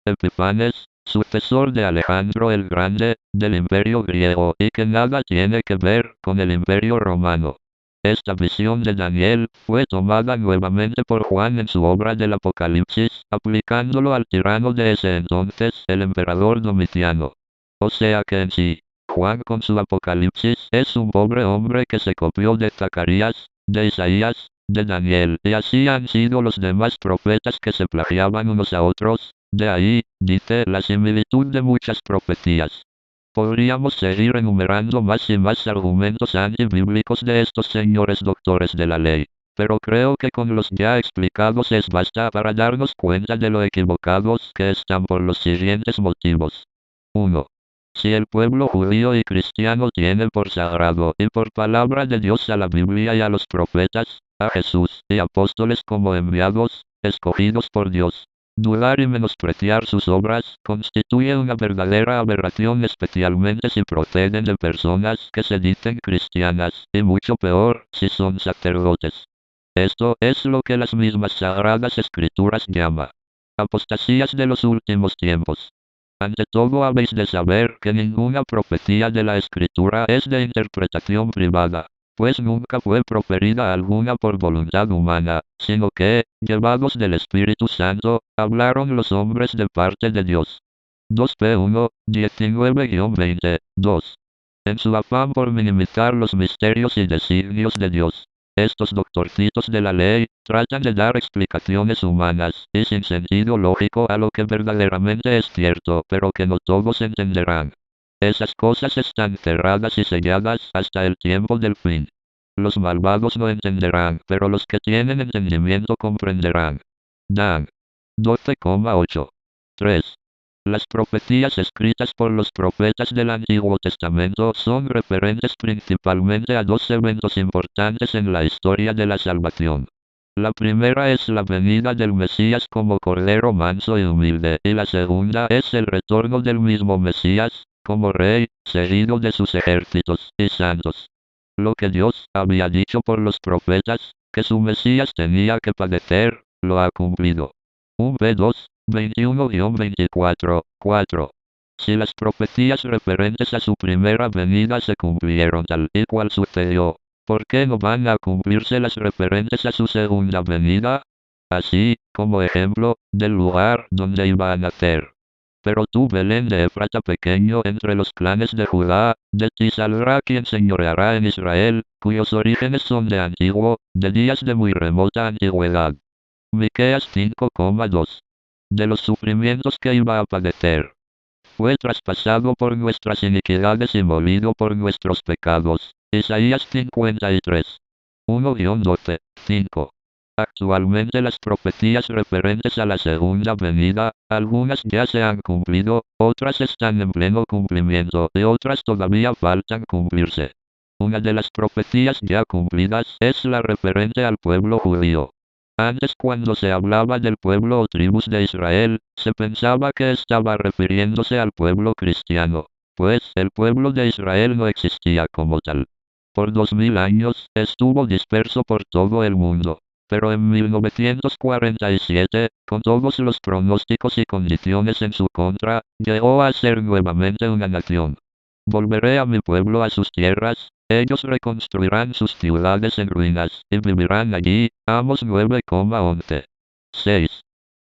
Epifanes, sucesor de Alejandro el Grande, del Imperio griego, y que nada tiene que ver con el Imperio romano. Esta visión de Daniel fue tomada nuevamente por Juan en su obra del Apocalipsis, aplicándolo al tirano de ese entonces, el emperador Domiciano. O sea que en sí, Juan con su Apocalipsis es un pobre hombre que se copió de Zacarías, de Isaías, de Daniel, y así han sido los demás profetas que se plagiaban unos a otros. De ahí, dice, la similitud de muchas profecías. Podríamos seguir enumerando más y más argumentos antibíblicos de estos señores doctores de la ley, pero creo que con los ya explicados es basta para darnos cuenta de lo equivocados que están por los siguientes motivos. 1. Si el pueblo judío y cristiano tiene por sagrado y por palabra de Dios a la Biblia y a los profetas, a Jesús y apóstoles como enviados, escogidos por Dios, dudar y menospreciar sus obras constituye una verdadera aberración, especialmente si proceden de personas que se dicen cristianas, y mucho peor si son sacerdotes. Esto es lo que las mismas sagradas escrituras llama apostasías de los últimos tiempos. Ante todo habéis de saber que ninguna profecía de la escritura es de interpretación privada, pues nunca fue proferida alguna por voluntad humana, sino que, llevados del Espíritu Santo, hablaron los hombres de parte de Dios. 2 P 1, 19-20, 2. En su afán por minimizar los misterios y designios de Dios, estos doctorcitos de la ley tratan de dar explicaciones humanas y sin sentido lógico a lo que verdaderamente es cierto, pero que no todos entenderán. Esas cosas están cerradas y selladas hasta el tiempo del fin. Los malvados no entenderán, pero los que tienen entendimiento comprenderán. Dan 12,8. 3. Las profecías escritas por los profetas del Antiguo Testamento son referentes principalmente a dos eventos importantes en la historia de la salvación. La primera es la venida del Mesías como Cordero manso y humilde, y la segunda es el retorno del mismo Mesías, como Rey, seguido de sus ejércitos y santos. Lo que Dios había dicho por los profetas, que su Mesías tenía que padecer, lo ha cumplido. 1 B2, 21-24, 4. Si las profecías referentes a su primera venida se cumplieron tal y cual sucedió, ¿por qué no van a cumplirse las referentes a su segunda venida? Así, como ejemplo, del lugar donde iba a nacer. Pero tú, Belén de Efrata pequeño entre los clanes de Judá, de ti saldrá quien señoreará en Israel, cuyos orígenes son de antiguo, de días de muy remota antigüedad. Miqueas 5,2. De los sufrimientos que iba a padecer. Fue traspasado por nuestras iniquidades y molido por nuestros pecados. Isaías 53. 1-12, 5. Actualmente las profecías referentes a la segunda venida, algunas ya se han cumplido, otras están en pleno cumplimiento y otras todavía faltan cumplirse. Una de las profecías ya cumplidas es la referente al pueblo judío. Antes, cuando se hablaba del pueblo o tribus de Israel, se pensaba que estaba refiriéndose al pueblo cristiano, pues el pueblo de Israel no existía como tal. Por 2000 años, estuvo disperso por todo el mundo. Pero en 1947, con todos los pronósticos y condiciones en su contra, llegó a ser nuevamente una nación. Volveré a mi pueblo, a sus tierras, ellos reconstruirán sus ciudades en ruinas, y vivirán allí. Amos 9,11. 6.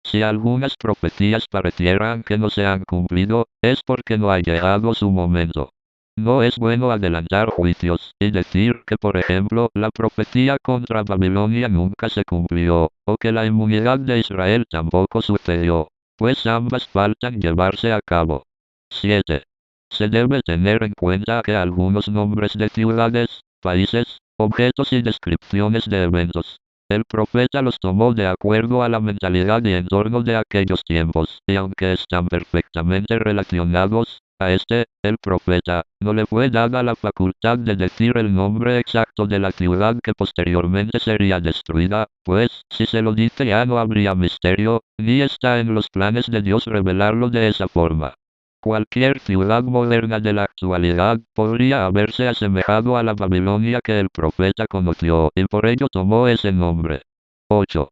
Si algunas profecías parecieran que no se han cumplido, es porque no ha llegado su momento. No es bueno adelantar juicios y decir que, por ejemplo, la profecía contra Babilonia nunca se cumplió, o que la inmunidad de Israel tampoco sucedió, pues ambas faltan llevarse a cabo. 7. Se debe tener en cuenta que algunos nombres de ciudades, países, objetos y descripciones de eventos, el profeta los tomó de acuerdo a la mentalidad y entorno de aquellos tiempos, y aunque están perfectamente relacionados, a el profeta, no le fue dada la facultad de decir el nombre exacto de la ciudad que posteriormente sería destruida, pues, si se lo dice ya no habría misterio, ni está en los planes de Dios revelarlo de esa forma. Cualquier ciudad moderna de la actualidad podría haberse asemejado a la Babilonia que el profeta conoció, y por ello tomó ese nombre. 8.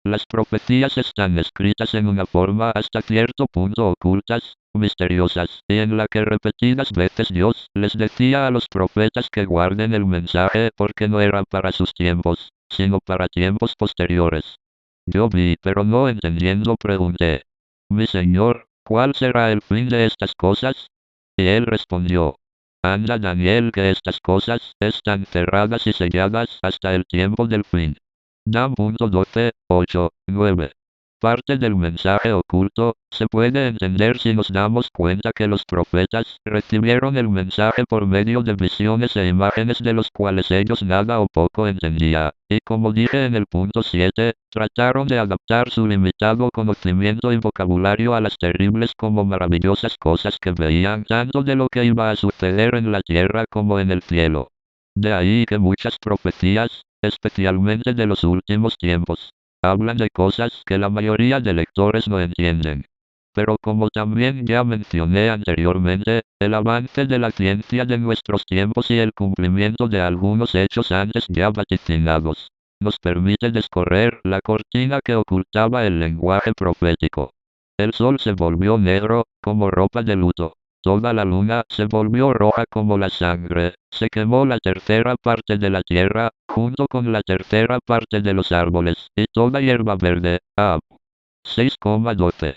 Las profecías están escritas en una forma hasta cierto punto ocultas, misteriosas, y en la que repetidas veces Dios les decía a los profetas que guarden el mensaje porque no era para sus tiempos, sino para tiempos posteriores. Yo vi, pero no entendiendo pregunté: Mi Señor, ¿cuál será el fin de estas cosas? Y él respondió: Anda, Daniel, que estas cosas están cerradas y selladas hasta el tiempo del fin. Dan. 12, 8, 9. Parte del mensaje oculto se puede entender si nos damos cuenta que los profetas recibieron el mensaje por medio de visiones e imágenes de los cuales ellos nada o poco entendían, y como dije en el punto 7, trataron de adaptar su limitado conocimiento y vocabulario a las terribles como maravillosas cosas que veían tanto de lo que iba a suceder en la tierra como en el cielo. De ahí que muchas profecías, especialmente de los últimos tiempos, hablan de cosas que la mayoría de lectores no entienden. Pero como también ya mencioné anteriormente, el avance de la ciencia de nuestros tiempos y el cumplimiento de algunos hechos antes ya vaticinados, nos permite descorrer la cortina que ocultaba el lenguaje profético. El sol se volvió negro, como ropa de luto. Toda la luna se volvió roja como la sangre. Se quemó la tercera parte de la tierra, junto con la tercera parte de los árboles, y toda hierba verde. 6,12.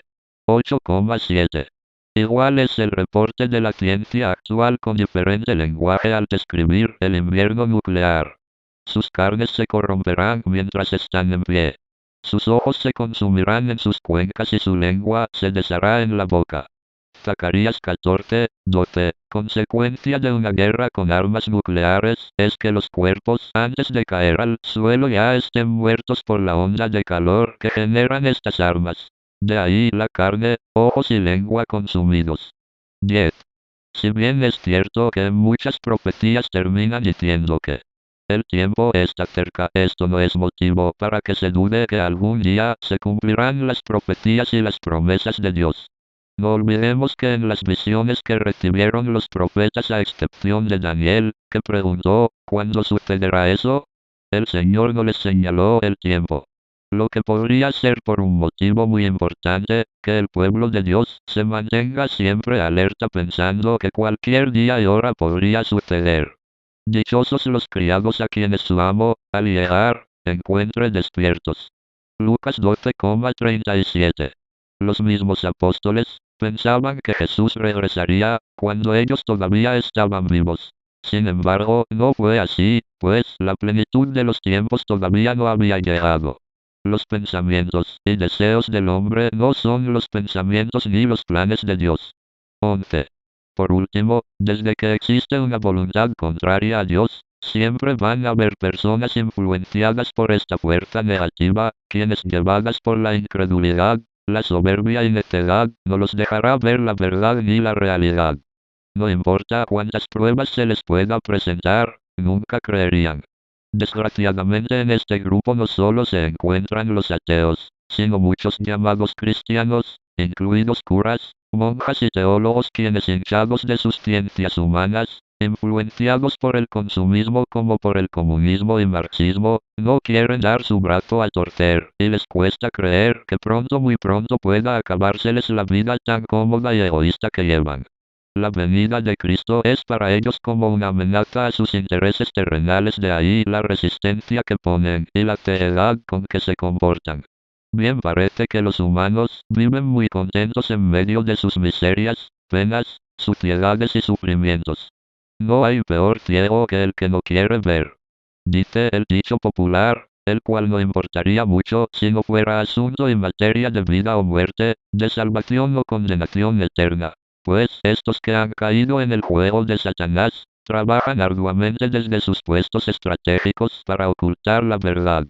8,7. Igual es el reporte de la ciencia actual con diferente lenguaje al describir el invierno nuclear. Sus carnes se corromperán mientras están en pie. Sus ojos se consumirán en sus cuencas y su lengua se deshará en la boca. Zacarías 14, 12. Consecuencia de una guerra con armas nucleares es que los cuerpos antes de caer al suelo ya estén muertos por la onda de calor que generan estas armas. De ahí la carne, ojos y lengua consumidos. 10. Si bien es cierto que muchas profecías terminan diciendo que el tiempo está cerca, esto no es motivo para que se dude que algún día se cumplirán las profecías y las promesas de Dios. No olvidemos que en las visiones que recibieron los profetas, a excepción de Daniel, que preguntó, ¿cuándo sucederá eso?, el Señor no les señaló el tiempo. Lo que podría ser por un motivo muy importante, que el pueblo de Dios se mantenga siempre alerta pensando que cualquier día y hora podría suceder. Dichosos los criados a quienes su amo, al llegar, encuentre despiertos. Lucas 12,37. Los mismos apóstoles pensaban que Jesús regresaría cuando ellos todavía estaban vivos. Sin embargo, no fue así, pues la plenitud de los tiempos todavía no había llegado. Los pensamientos y deseos del hombre no son los pensamientos ni los planes de Dios. 11. Por último, desde que existe una voluntad contraria a Dios, siempre van a haber personas influenciadas por esta fuerza negativa, quienes llevadas por la incredulidad, la soberbia y necedad, no los dejará ver la verdad ni la realidad. No importa cuántas pruebas se les pueda presentar, nunca creerían. Desgraciadamente en este grupo no solo se encuentran los ateos, sino muchos llamados cristianos, incluidos curas, monjas y teólogos quienes, hinchados de sus ciencias humanas, influenciados por el consumismo como por el comunismo y marxismo, no quieren dar su brazo a torcer, y les cuesta creer que pronto, muy pronto pueda acabárseles la vida tan cómoda y egoísta que llevan. La venida de Cristo es para ellos como una amenaza a sus intereses terrenales, de ahí la resistencia que ponen y la terquedad con que se comportan. Bien parece que los humanos viven muy contentos en medio de sus miserias, penas, suciedades y sufrimientos. No hay peor ciego que el que no quiere ver. Dice el dicho popular, el cual no importaría mucho si no fuera asunto y materia de vida o muerte, de salvación o condenación eterna. Pues estos que han caído en el juego de Satanás, trabajan arduamente desde sus puestos estratégicos para ocultar la verdad,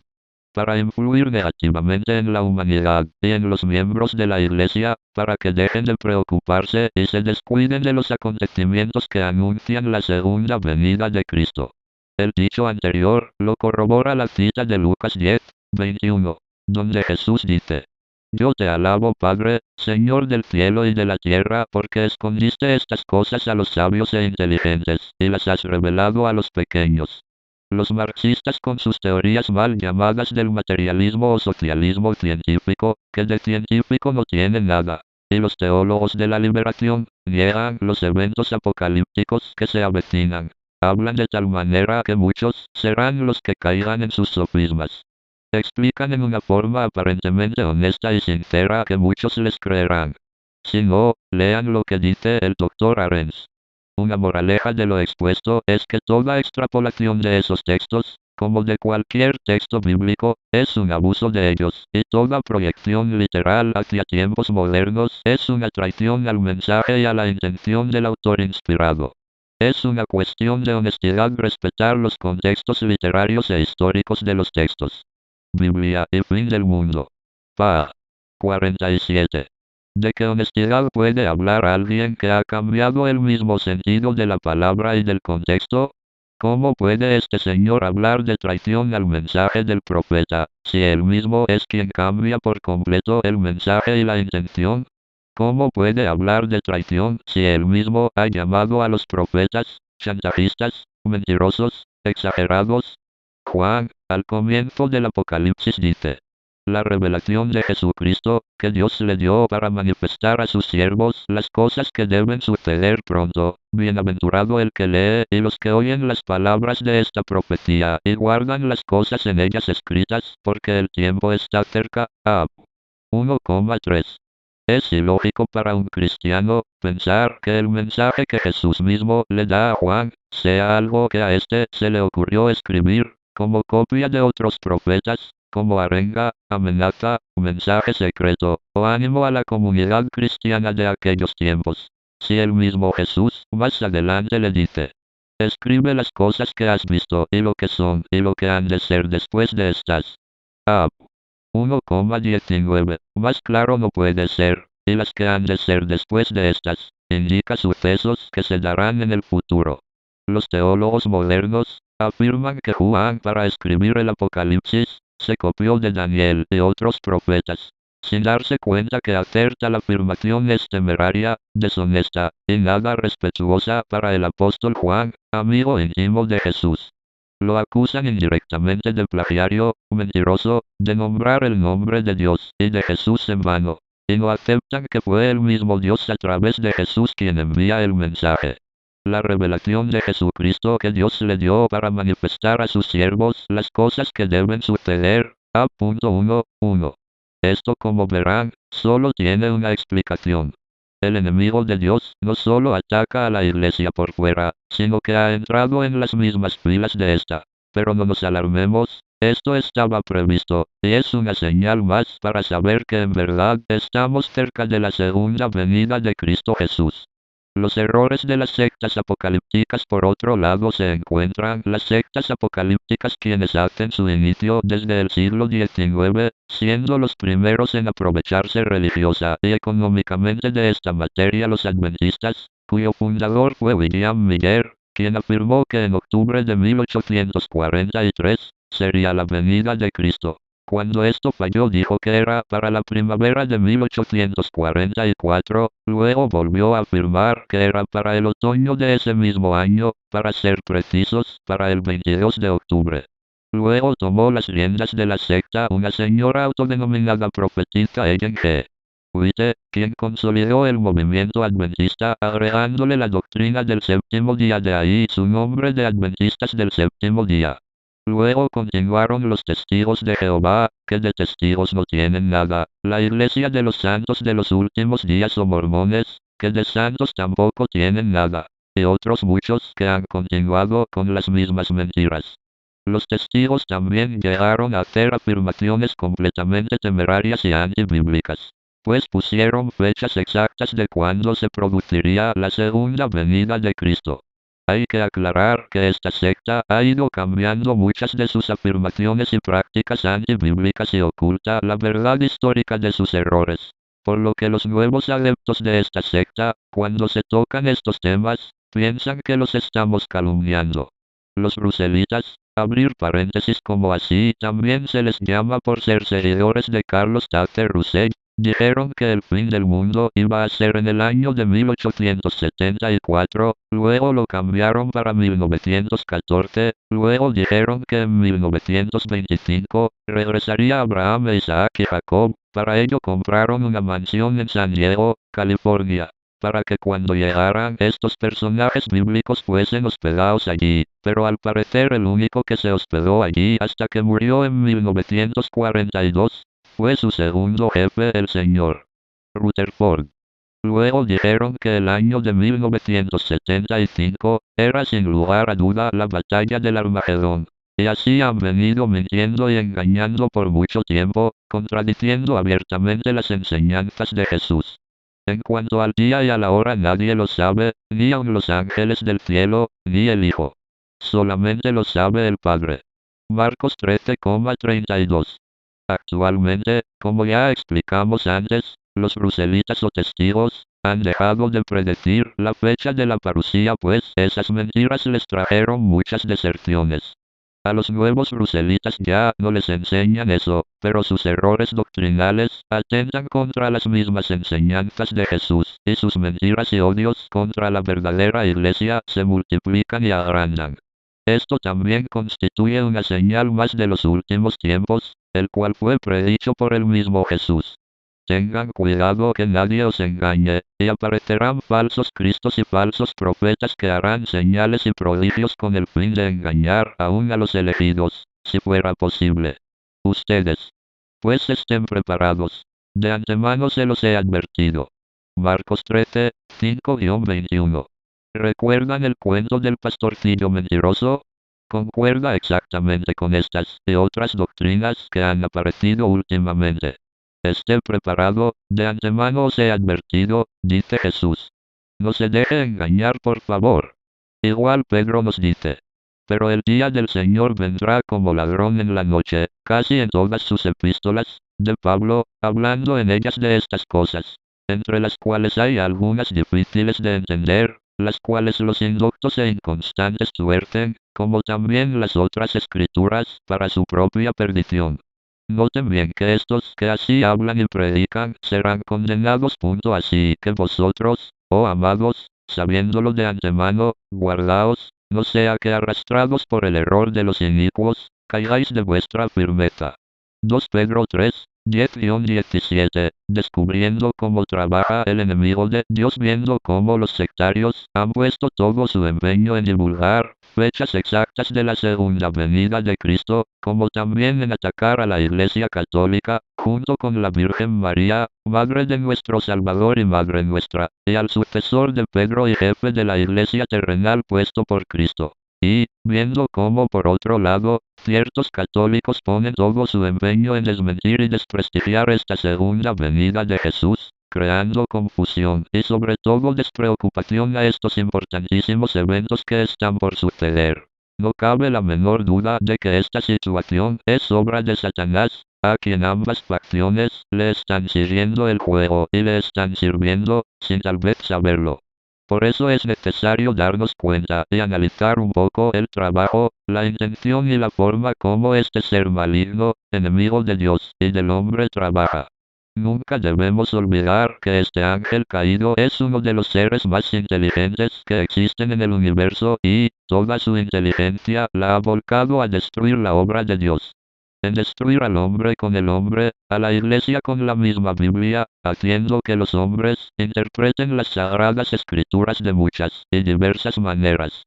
para influir negativamente en la humanidad y en los miembros de la Iglesia, para que dejen de preocuparse y se descuiden de los acontecimientos que anuncian la segunda venida de Cristo. El dicho anterior lo corrobora la cita de Lucas 10, 21, donde Jesús dice: Yo te alabo, Padre, Señor del cielo y de la tierra, porque escondiste estas cosas a los sabios e inteligentes, y las has revelado a los pequeños. Los marxistas con sus teorías mal llamadas del materialismo o socialismo científico, que de científico no tienen nada. Y los teólogos de la liberación niegan los eventos apocalípticos que se avecinan. Hablan de tal manera que muchos serán los que caigan en sus sofismas. Explican en una forma aparentemente honesta y sincera que muchos les creerán. Si no, lean lo que dice el Dr. Arens. Una moraleja de lo expuesto es que toda extrapolación de esos textos, como de cualquier texto bíblico, es un abuso de ellos, y toda proyección literal hacia tiempos modernos es una traición al mensaje y a la intención del autor inspirado. Es una cuestión de honestidad respetar los contextos literarios e históricos de los textos. Biblia y fin del mundo. Pa. 47. ¿De qué honestidad puede hablar alguien que ha cambiado el mismo sentido de la palabra y del contexto? ¿Cómo puede este señor hablar de traición al mensaje del profeta, si él mismo es quien cambia por completo el mensaje y la intención? ¿Cómo puede hablar de traición si él mismo ha llamado a los profetas chantajistas, mentirosos, exagerados? Juan, al comienzo del Apocalipsis dice: la revelación de Jesucristo, que Dios le dio para manifestar a sus siervos las cosas que deben suceder pronto. Bienaventurado el que lee y los que oyen las palabras de esta profecía y guardan las cosas en ellas escritas, porque el tiempo está cerca. 1,3. Es ilógico para un cristiano pensar que el mensaje que Jesús mismo le da a Juan sea algo que a este se le ocurrió escribir como copia de otros profetas, como arenga, amenaza, mensaje secreto, o ánimo a la comunidad cristiana de aquellos tiempos. Si el mismo Jesús más adelante le dice: escribe las cosas que has visto y lo que son y lo que han de ser después de estas. 1,19. Más claro no puede ser, y las que han de ser después de estas, indica sucesos que se darán en el futuro. Los teólogos modernos afirman que Juan, para escribir el Apocalipsis, se copió de Daniel y otros profetas, sin darse cuenta que hacer tal afirmación es temeraria, deshonesta, y nada respetuosa para el apóstol Juan, amigo íntimo de Jesús. Lo acusan indirectamente de plagiario, mentiroso, de nombrar el nombre de Dios y de Jesús en vano, y no aceptan que fue el mismo Dios a través de Jesús quien envía el mensaje. La revelación de Jesucristo que Dios le dio para manifestar a sus siervos las cosas que deben suceder. 1.1. Esto, como verán, solo tiene una explicación. El enemigo de Dios no solo ataca a la iglesia por fuera, sino que ha entrado en las mismas filas de esta. Pero no nos alarmemos, esto estaba previsto, y es una señal más para saber que en verdad estamos cerca de la segunda venida de Cristo Jesús. Los errores de las sectas apocalípticas. Por otro lado se encuentran las sectas apocalípticas, quienes hacen su inicio desde el siglo XIX, siendo los primeros en aprovecharse religiosa y económicamente de esta materia los adventistas, cuyo fundador fue William Miller, quien afirmó que en octubre de 1843 sería la venida de Cristo. Cuando esto falló dijo que era para la primavera de 1844, luego volvió a afirmar que era para el otoño de ese mismo año, para ser precisos, para el 22 de octubre. Luego tomó las riendas de la secta una señora autodenominada profetisa Ellen G. White, quien consolidó el movimiento adventista agregándole la doctrina del séptimo día, de ahí su nombre de Adventistas del Séptimo Día. Luego continuaron los Testigos de Jehová, que de testigos no tienen nada, la Iglesia de los Santos de los Últimos Días o Mormones, que de santos tampoco tienen nada, y otros muchos que han continuado con las mismas mentiras. Los testigos también llegaron a hacer afirmaciones completamente temerarias y antibíblicas, pues pusieron fechas exactas de cuándo se produciría la segunda venida de Cristo. Hay que aclarar que esta secta ha ido cambiando muchas de sus afirmaciones y prácticas antibíblicas y oculta la verdad histórica de sus errores, por lo que los nuevos adeptos de esta secta, cuando se tocan estos temas, piensan que los estamos calumniando. Los ruselitas, abrir paréntesis como así también se les llama por ser seguidores de Carlos Taze Russell, Dijeron que el fin del mundo iba a ser en el año de 1874, luego lo cambiaron para 1914, luego dijeron que en 1925 regresaría Abraham, Isaac y Jacob. Para ello compraron una mansión en San Diego, California, para que cuando llegaran estos personajes bíblicos fuesen hospedados allí, pero al parecer el único que se hospedó allí hasta que murió en 1942 fue su segundo jefe, el señor Rutherford. Luego dijeron que el año de 1975 era sin lugar a duda la batalla del Armagedón. Y así han venido mintiendo y engañando por mucho tiempo, contradiciendo abiertamente las enseñanzas de Jesús. En cuanto al día y a la hora nadie lo sabe, ni aun los ángeles del cielo, ni el Hijo. Solamente lo sabe el Padre. Marcos 13,32. Actualmente, como ya explicamos antes, los ruselitas o testigos han dejado de predecir la fecha de la parucía, pues esas mentiras les trajeron muchas deserciones. A los nuevos ruselitas ya no les enseñan eso, pero sus errores doctrinales atentan contra las mismas enseñanzas de Jesús, y sus mentiras y odios contra la verdadera iglesia se multiplican y agrandan. Esto también constituye una señal más de los últimos tiempos, el cual fue predicho por el mismo Jesús. Tengan cuidado que nadie os engañe, y aparecerán falsos cristos y falsos profetas que harán señales y prodigios con el fin de engañar aún a los elegidos, si fuera posible. Ustedes, pues estén preparados. De antemano se los he advertido. Marcos 13, 5-21. ¿Recuerdan el cuento del pastorcillo mentiroso? Concuerda exactamente con estas y otras doctrinas que han aparecido últimamente. Esté preparado, de antemano os he advertido, dice Jesús. No se deje engañar, por favor. Igual Pedro nos dice. Pero el día del Señor vendrá como ladrón en la noche, casi en todas sus epístolas, de Pablo, hablando en ellas de estas cosas, entre las cuales hay algunas difíciles de entender, las cuales los indoctos e inconstantes tuercen, como también las otras escrituras, para su propia perdición. Noten bien que estos que así hablan y predican serán condenados. Así que vosotros, oh amados, sabiéndolo de antemano, guardaos, no sea que arrastrados por el error de los inicuos, caigáis de vuestra firmeza. 2 Pedro 3, 10-17, descubriendo cómo trabaja el enemigo de Dios, viendo cómo los sectarios han puesto todo su empeño en divulgar fechas exactas de la segunda venida de Cristo, como también en atacar a la Iglesia Católica, junto con la Virgen María, Madre de nuestro Salvador y Madre nuestra, y al sucesor de Pedro y jefe de la Iglesia terrenal puesto por Cristo. Y, viendo cómo por otro lado, ciertos católicos ponen todo su empeño en desmentir y desprestigiar esta segunda venida de Jesús, creando confusión y sobre todo despreocupación a estos importantísimos eventos que están por suceder. No cabe la menor duda de que esta situación es obra de Satanás, a quien ambas facciones le están siguiendo el juego y le están sirviendo, sin tal vez saberlo. Por eso es necesario darnos cuenta y analizar un poco el trabajo, la intención y la forma como este ser maligno, enemigo de Dios y del hombre, trabaja. Nunca debemos olvidar que este ángel caído es uno de los seres más inteligentes que existen en el universo y, toda su inteligencia la ha volcado a destruir la obra de Dios. En destruir al hombre con el hombre, a la iglesia con la misma Biblia, haciendo que los hombres interpreten las sagradas escrituras de muchas y diversas maneras.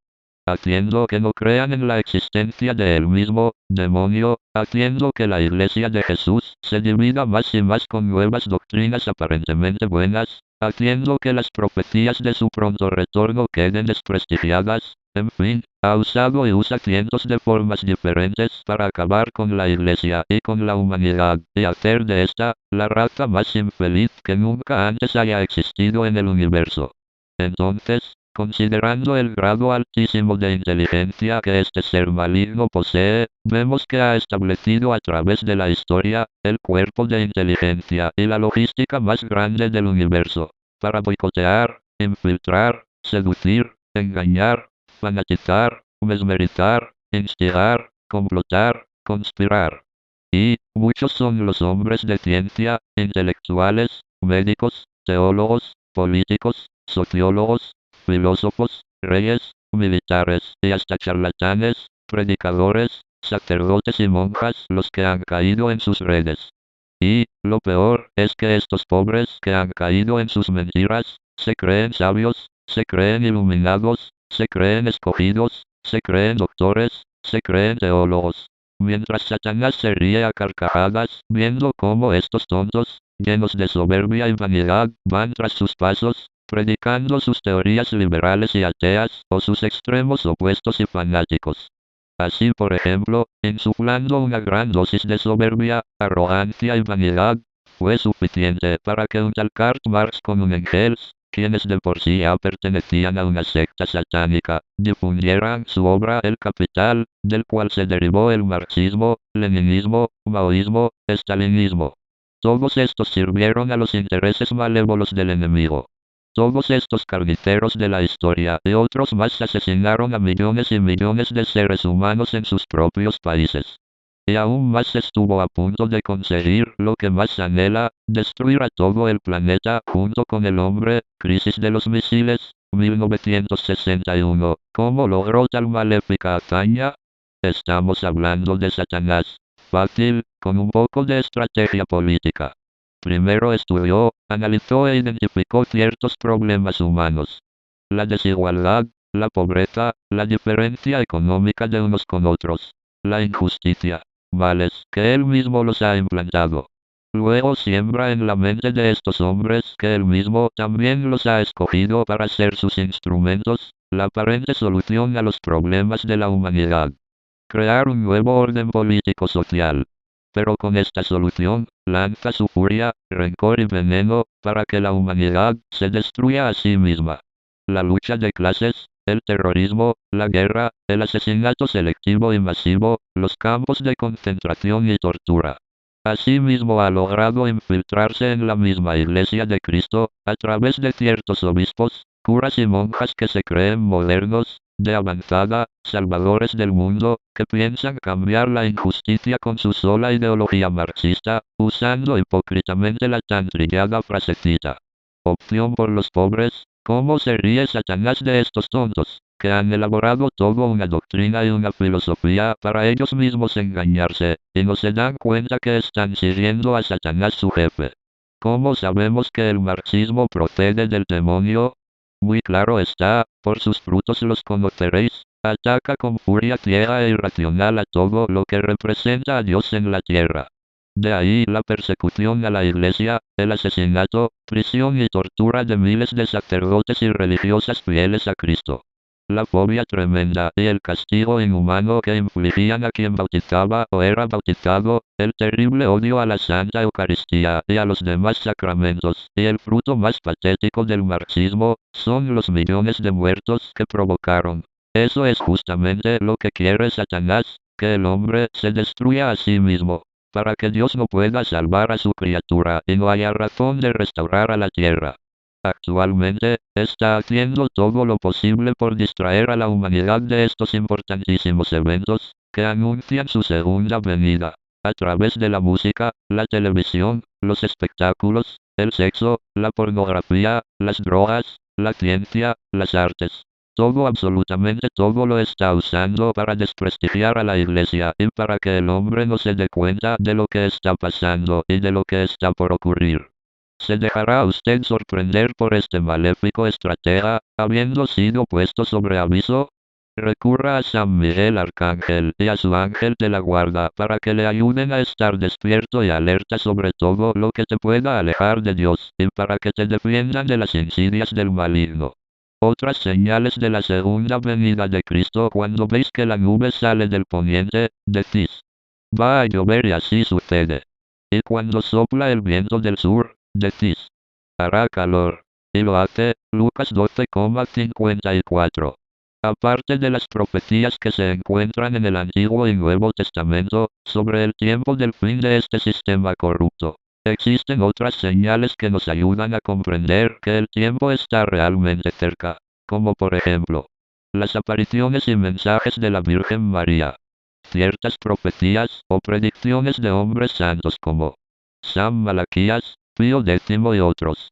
Haciendo que no crean en la existencia de él mismo, demonio, haciendo que la iglesia de Jesús se divida más y más con nuevas doctrinas aparentemente buenas, haciendo que las profecías de su pronto retorno queden desprestigiadas. En fin, ha usado y usa cientos de formas diferentes para acabar con la iglesia y con la humanidad, y hacer de esta, la raza más infeliz que nunca antes haya existido en el universo. Entonces, considerando el grado altísimo de inteligencia que este ser maligno posee, vemos que ha establecido a través de la historia, el cuerpo de inteligencia y la logística más grande del universo, para boicotear, infiltrar, seducir, engañar, fanatizar, mesmerizar, instigar, complotar, conspirar. Y muchos son los hombres de ciencia, intelectuales, médicos, teólogos, políticos, sociólogos, filósofos, reyes, militares y hasta charlatanes, predicadores, sacerdotes y monjas los que han caído en sus redes. Y, lo peor, es que estos pobres que han caído en sus mentiras, se creen sabios, se creen iluminados, se creen escogidos, se creen doctores, se creen teólogos. Mientras Satanás se ríe a carcajadas, viendo cómo estos tontos, llenos de soberbia y vanidad, van tras sus pasos, predicando sus teorías liberales y ateas, o sus extremos opuestos y fanáticos. Así, por ejemplo, insuflando una gran dosis de soberbia, arrogancia y vanidad, fue suficiente para que un tal Karl Marx con un Engels, quienes de por sí ya pertenecían a una secta satánica, difundieran su obra El Capital, del cual se derivó el marxismo, leninismo, maoísmo, estalinismo. Todos estos sirvieron a los intereses malévolos del enemigo. Todos estos carniceros de la historia y otros más asesinaron a millones y millones de seres humanos en sus propios países. Y aún más estuvo a punto de conseguir lo que más anhela, destruir a todo el planeta junto con el hombre, crisis de los misiles, 1961. ¿Cómo logró tal maléfica hazaña? Estamos hablando de Satanás. Fácil, con un poco de estrategia política. Primero estudió, analizó e identificó ciertos problemas humanos. La desigualdad, la pobreza, la diferencia económica de unos con otros, la injusticia, males que él mismo los ha implantado. Luego siembra en la mente de estos hombres que él mismo también los ha escogido para ser sus instrumentos, la aparente solución a los problemas de la humanidad. Crear un nuevo orden político-social. Pero con esta solución, lanza su furia, rencor y veneno, para que la humanidad se destruya a sí misma. La lucha de clases, el terrorismo, la guerra, el asesinato selectivo y masivo, los campos de concentración y tortura. Asimismo ha logrado infiltrarse en la misma Iglesia de Cristo, a través de ciertos obispos, curas y monjas que se creen modernos, de avanzada, salvadores del mundo, que piensan cambiar la injusticia con su sola ideología marxista, usando hipócritamente la tan trillada frasecita. Opción por los pobres. ¿Cómo se ríe Satanás de estos tontos, que han elaborado toda una doctrina y una filosofía para ellos mismos engañarse, y no se dan cuenta que están sirviendo a Satanás su jefe? ¿Cómo sabemos que el marxismo procede del demonio? Muy claro está, por sus frutos los conoceréis. Ataca con furia ciega e irracional a todo lo que representa a Dios en la tierra. De ahí la persecución a la Iglesia, el asesinato, prisión y tortura de miles de sacerdotes y religiosas fieles a Cristo. La fobia tremenda y el castigo inhumano que infligían a quien bautizaba o era bautizado, el terrible odio a la Santa Eucaristía y a los demás sacramentos, y el fruto más patético del marxismo, son los millones de muertos que provocaron. Eso es justamente lo que quiere Satanás, que el hombre se destruya a sí mismo, para que Dios no pueda salvar a su criatura y no haya razón de restaurar a la tierra. Actualmente, está haciendo todo lo posible por distraer a la humanidad de estos importantísimos eventos, que anuncian su segunda venida, a través de la música, la televisión, los espectáculos, el sexo, la pornografía, las drogas, la ciencia, las artes. Todo, absolutamente todo lo está usando para desprestigiar a la Iglesia y para que el hombre no se dé cuenta de lo que está pasando y de lo que está por ocurrir. ¿Se dejará usted sorprender por este maléfico estratega, habiendo sido puesto sobre aviso? Recurra a San Miguel Arcángel y a su ángel de la guarda para que le ayuden a estar despierto y alerta sobre todo lo que te pueda alejar de Dios y para que te defiendan de las insidias del maligno. Otras señales de la segunda venida de Cristo: cuando veis que la nube sale del poniente, decís, va a llover, y así sucede. Y cuando sopla el viento del sur, decís, hará calor. Y lo hace. Lucas 12,54. Aparte de las profecías que se encuentran en el Antiguo y Nuevo Testamento, sobre el tiempo del fin de este sistema corrupto, existen otras señales que nos ayudan a comprender que el tiempo está realmente cerca, como por ejemplo, las apariciones y mensajes de la Virgen María. ciertas profecías o predicciones de hombres santos como San Malaquías, Pío X y otros.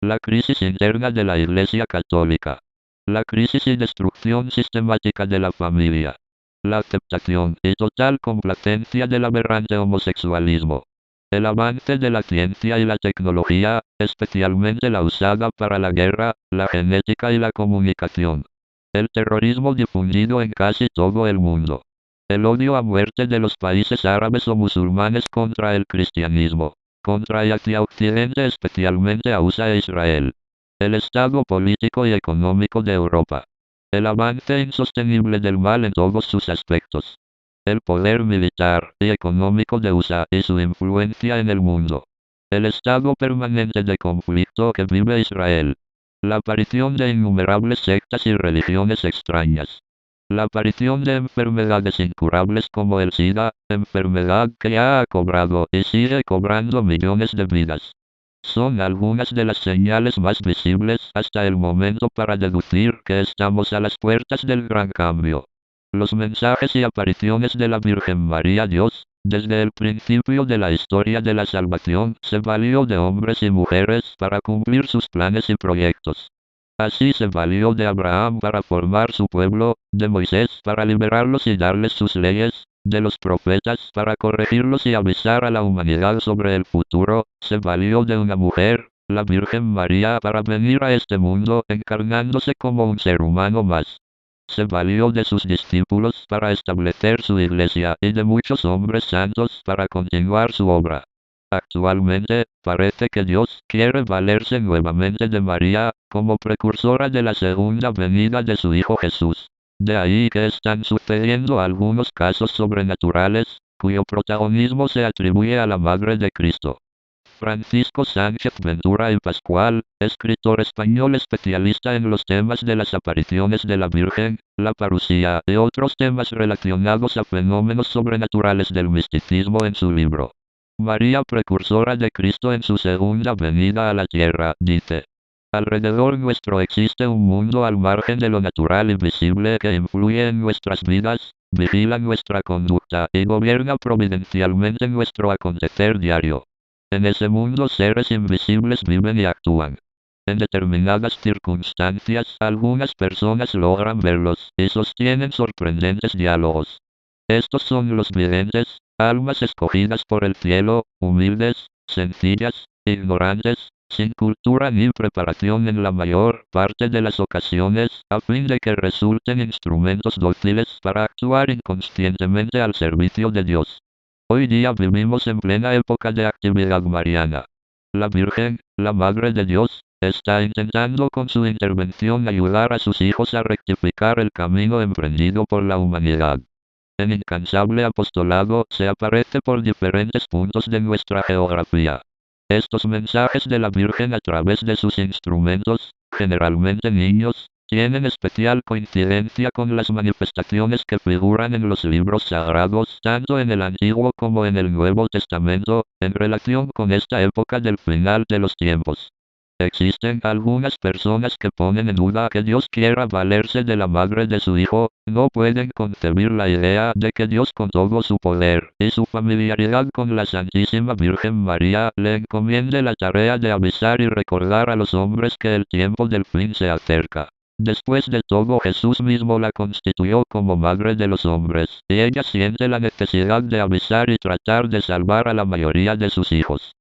La crisis interna de la Iglesia Católica. La crisis y destrucción sistemática de la familia. La aceptación y total complacencia del aberrante homosexualismo. El avance de la ciencia y la tecnología, especialmente la usada para la guerra, la genética y la comunicación. El terrorismo difundido en casi todo el mundo. El odio a muerte de los países árabes o musulmanes contra el cristianismo, contra y hacia Occidente, especialmente a USA e Israel. El estado político y económico de Europa. El avance insostenible del mal en todos sus aspectos. El poder militar y económico de USA y su influencia en el mundo. El estado permanente de conflicto que vive Israel. La aparición de innumerables sectas y religiones extrañas. La aparición de enfermedades incurables como el SIDA, enfermedad que ya ha cobrado y sigue cobrando millones de vidas. Son algunas de las señales más visibles hasta el momento para deducir que estamos a las puertas del gran cambio. Los mensajes y apariciones de la Virgen María. Dios, desde el principio de la historia de la salvación, se valió de hombres y mujeres para cumplir sus planes y proyectos. Así se valió de Abraham para formar su pueblo, de Moisés para liberarlos y darles sus leyes, de los profetas para corregirlos y avisar a la humanidad sobre el futuro. Se valió de una mujer, la Virgen María, para venir a este mundo encarnándose como un ser humano más. Se valió de sus discípulos para establecer su iglesia y de muchos hombres santos para continuar su obra. Actualmente, parece que Dios quiere valerse nuevamente de María, como precursora de la segunda venida de su Hijo Jesús. De ahí que están sucediendo algunos casos sobrenaturales, cuyo protagonismo se atribuye a la Madre de Cristo. Francisco Sánchez Ventura y Pascual, escritor español especialista en los temas de las apariciones de la Virgen, la parucía y otros temas relacionados a fenómenos sobrenaturales del misticismo, en su libro María precursora de Cristo en su segunda venida a la tierra, dice: alrededor nuestro existe un mundo al margen de lo natural y visible que influye en nuestras vidas, vigila nuestra conducta y gobierna providencialmente nuestro acontecer diario. En ese mundo seres invisibles viven y actúan. En determinadas circunstancias, algunas personas logran verlos y sostienen sorprendentes diálogos. Estos son los videntes, almas escogidas por el cielo, humildes, sencillas, ignorantes, sin cultura ni preparación en la mayor parte de las ocasiones, a fin de que resulten instrumentos dóciles para actuar inconscientemente al servicio de Dios. Hoy día vivimos en plena época de actividad mariana. La Virgen, la Madre de Dios, está intentando con su intervención ayudar a sus hijos a rectificar el camino emprendido por la humanidad. En incansable apostolado se aparece por diferentes puntos de nuestra geografía. Estos mensajes de la Virgen a través de sus instrumentos, generalmente niños, tienen especial coincidencia con las manifestaciones que figuran en los libros sagrados, tanto en el Antiguo como en el Nuevo Testamento, en relación con esta época del final de los tiempos. Existen algunas personas que ponen en duda que Dios quiera valerse de la madre de su Hijo, no pueden concebir la idea de que Dios, con todo su poder y su familiaridad con la Santísima Virgen María, le encomiende la tarea de avisar y recordar a los hombres que el tiempo del fin se acerca. Después de todo, Jesús mismo la constituyó como madre de los hombres, y ella siente la necesidad de avisar y tratar de salvar a la mayoría de sus hijos.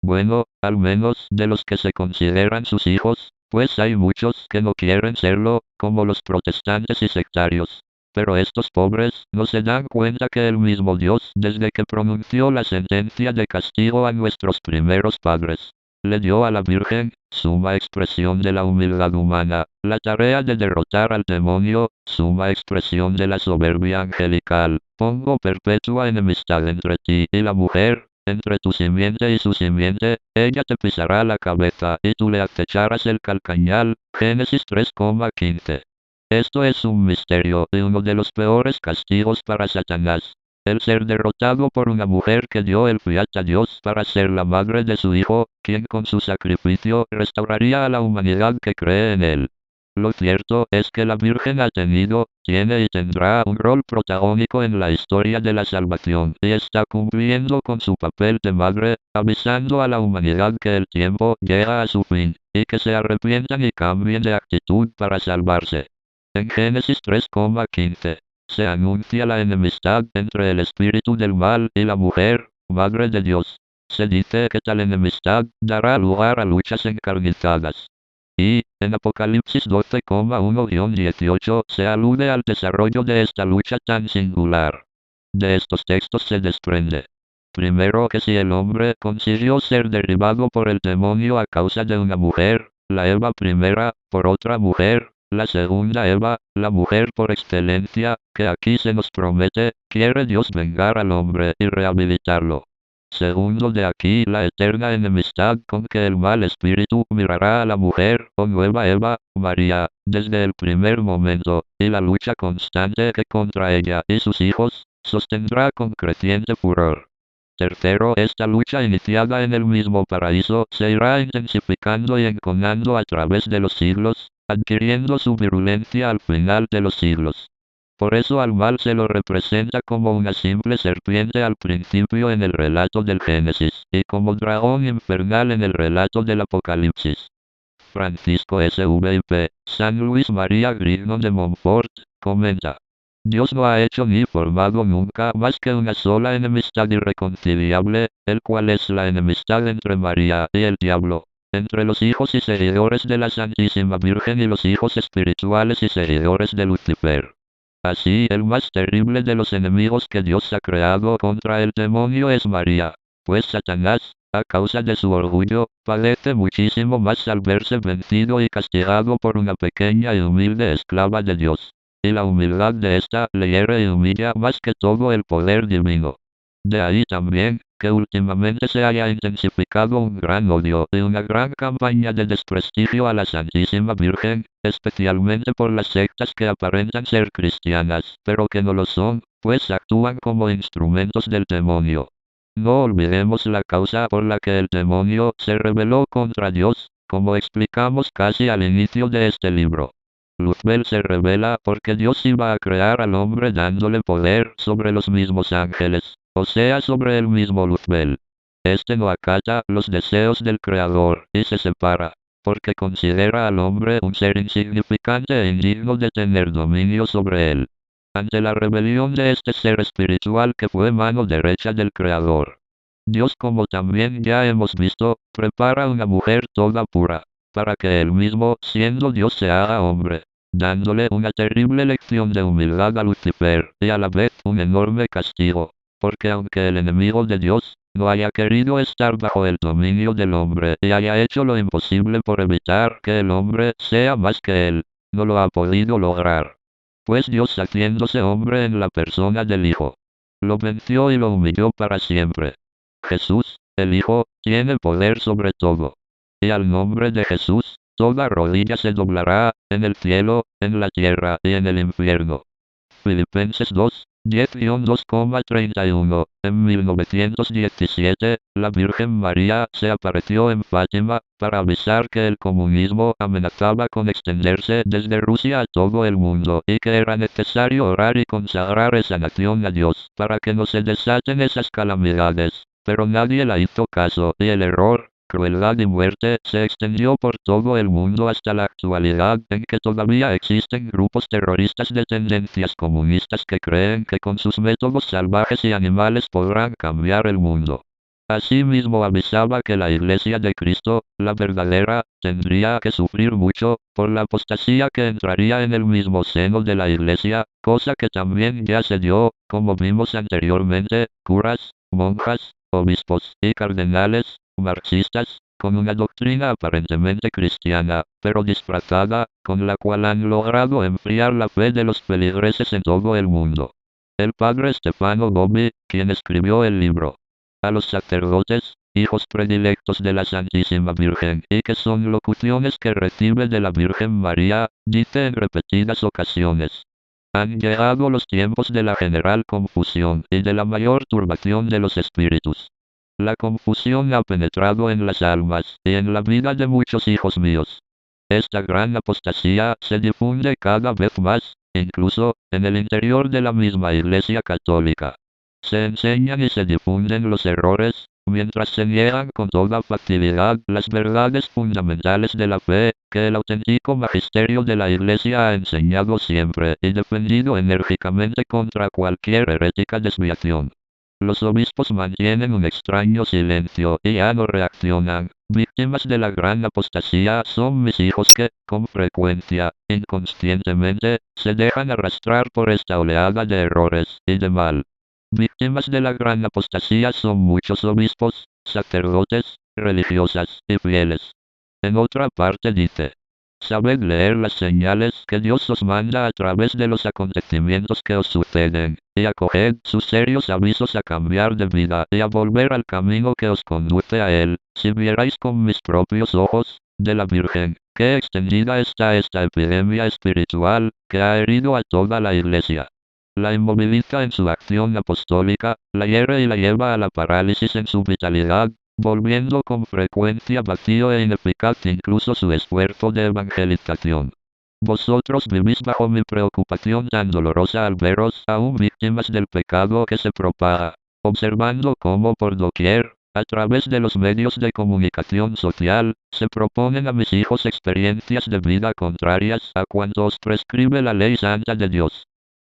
Bueno, al menos de los que se consideran sus hijos, pues hay muchos que no quieren serlo, como los protestantes y sectarios. Pero estos pobres no se dan cuenta que el mismo Dios, desde que pronunció la sentencia de castigo a nuestros primeros padres, le dio a la Virgen, suma expresión de la humildad humana, la tarea de derrotar al demonio, suma expresión de la soberbia angelical. Pongo perpetua enemistad entre ti y la mujer, entre tu simiente y su simiente, ella te pisará la cabeza y tú le acecharás el calcañal. Génesis 3,15. Esto es un misterio y uno de los peores castigos para Satanás. El ser derrotado por una mujer que dio el fiat a Dios para ser la madre de su Hijo, quien con su sacrificio restauraría a la humanidad que cree en él. Lo cierto es que la Virgen ha tenido, tiene y tendrá un rol protagónico en la historia de la salvación y está cumpliendo con su papel de madre, avisando a la humanidad que el tiempo llega a su fin, y que se arrepientan y cambien de actitud para salvarse. En Génesis 3,15, se anuncia la enemistad entre el espíritu del mal y la mujer, madre de Dios. Se dice que tal enemistad dará lugar a luchas encarnizadas. Y, en Apocalipsis 12,1-18 se alude al desarrollo de esta lucha tan singular. De estos textos se desprende, primero, que si el hombre consiguió ser derribado por el demonio a causa de una mujer, la Eva primera, por otra mujer, la segunda Eva, la mujer por excelencia, que aquí se nos promete, quiere Dios vengar al hombre y rehabilitarlo. Segundo, de aquí la eterna enemistad con que el mal espíritu mirará a la mujer, o nueva Eva, María, desde el primer momento, y la lucha constante que contra ella y sus hijos sostendrá con creciente furor. Tercero, esta lucha iniciada en el mismo paraíso se irá intensificando y enconando a través de los siglos, adquiriendo su virulencia al final de los siglos. Por eso al mal se lo representa como una simple serpiente al principio en el relato del Génesis, y como dragón infernal en el relato del Apocalipsis. Francisco S.V.I.P., San Luis María Grignon de Montfort, comenta: Dios no ha hecho ni formado nunca más que una sola enemistad irreconciliable, el cual es la enemistad entre María y el diablo, entre los hijos y seguidores de la Santísima Virgen y los hijos espirituales y seguidores de Lucifer. Así, el más terrible de los enemigos que Dios ha creado contra el demonio es María, pues Satanás, a causa de su orgullo, padece muchísimo más al verse vencido y castigado por una pequeña y humilde esclava de Dios. Y la humildad de ésta le hiere y humilla más que todo el poder divino. De ahí también, que últimamente se haya intensificado un gran odio y una gran campaña de desprestigio a la Santísima Virgen, especialmente por las sectas que aparentan ser cristianas, pero que no lo son, pues actúan como instrumentos del demonio. No olvidemos la causa por la que el demonio se rebeló contra Dios, como explicamos casi al inicio de este libro. Luzbel se revela porque Dios iba a crear al hombre dándole poder sobre los mismos ángeles, o sea, sobre el mismo Luzbel. Este no acata los deseos del Creador y se separa, porque considera al hombre un ser insignificante e indigno de tener dominio sobre él. Ante la rebelión de este ser espiritual que fue mano derecha del Creador, Dios, como también ya hemos visto, prepara una mujer toda pura, para que él mismo, siendo Dios, se haga hombre, dándole una terrible lección de humildad a Lucifer, y a la vez un enorme castigo, porque aunque el enemigo de Dios no haya querido estar bajo el dominio del hombre y haya hecho lo imposible por evitar que el hombre sea más que él, no lo ha podido lograr. Pues Dios, haciéndose hombre en la persona del Hijo, lo venció y lo humilló para siempre. Jesús, el Hijo, tiene poder sobre todo. Y al nombre de Jesús, toda rodilla se doblará, en el cielo, en la tierra y en el infierno. Filipenses 2, 10-2,31. En 1917, la Virgen María se apareció en Fátima, para avisar que el comunismo amenazaba con extenderse desde Rusia a todo el mundo y que era necesario orar y consagrar esa nación a Dios, para que no se desaten esas calamidades. Pero nadie la hizo caso, y el error, crueldad y muerte se extendió por todo el mundo hasta la actualidad, en que todavía existen grupos terroristas de tendencias comunistas que creen que con sus métodos salvajes y animales podrán cambiar el mundo. Asimismo avisaba que la Iglesia de Cristo, la verdadera, tendría que sufrir mucho, por la apostasía que entraría en el mismo seno de la Iglesia, cosa que también ya se dio, como vimos anteriormente, curas, monjas, obispos y cardenales, marxistas, con una doctrina aparentemente cristiana, pero disfrazada, con la cual han logrado enfriar la fe de los feligreses en todo el mundo. El padre Stefano Gobbi, quien escribió el libro A los sacerdotes, hijos predilectos de la Santísima Virgen, y que son locuciones que recibe de la Virgen María, dice en repetidas ocasiones: han llegado los tiempos de la general confusión y de la mayor turbación de los espíritus. La confusión ha penetrado en las almas y en la vida de muchos hijos míos. Esta gran apostasía se difunde cada vez más, incluso en el interior de la misma Iglesia Católica. Se enseñan y se difunden los errores, mientras se niegan con toda facilidad las verdades fundamentales de la fe, que el auténtico magisterio de la Iglesia ha enseñado siempre y defendido enérgicamente contra cualquier herética desviación. Los obispos mantienen un extraño silencio y ya no reaccionan. Víctimas de la gran apostasía son mis hijos que, con frecuencia, inconscientemente, se dejan arrastrar por esta oleada de errores y de mal. Víctimas de la gran apostasía son muchos obispos, sacerdotes, religiosas y fieles. En otra parte dice: sabed leer las señales que Dios os manda a través de los acontecimientos que os suceden, y acoged sus serios avisos a cambiar de vida y a volver al camino que os conduce a Él. Si vierais con mis propios ojos, de la Virgen, qué extendida está esta epidemia espiritual, que ha herido a toda la Iglesia. La inmoviliza en su acción apostólica, la hiere y la lleva a la parálisis en su vitalidad, volviendo con frecuencia vacío e ineficaz incluso su esfuerzo de evangelización. Vosotros vivís bajo mi preocupación tan dolorosa al veros aún víctimas del pecado que se propaga, observando cómo por doquier, a través de los medios de comunicación social, se proponen a mis hijos experiencias de vida contrarias a cuanto os prescribe la ley santa de Dios.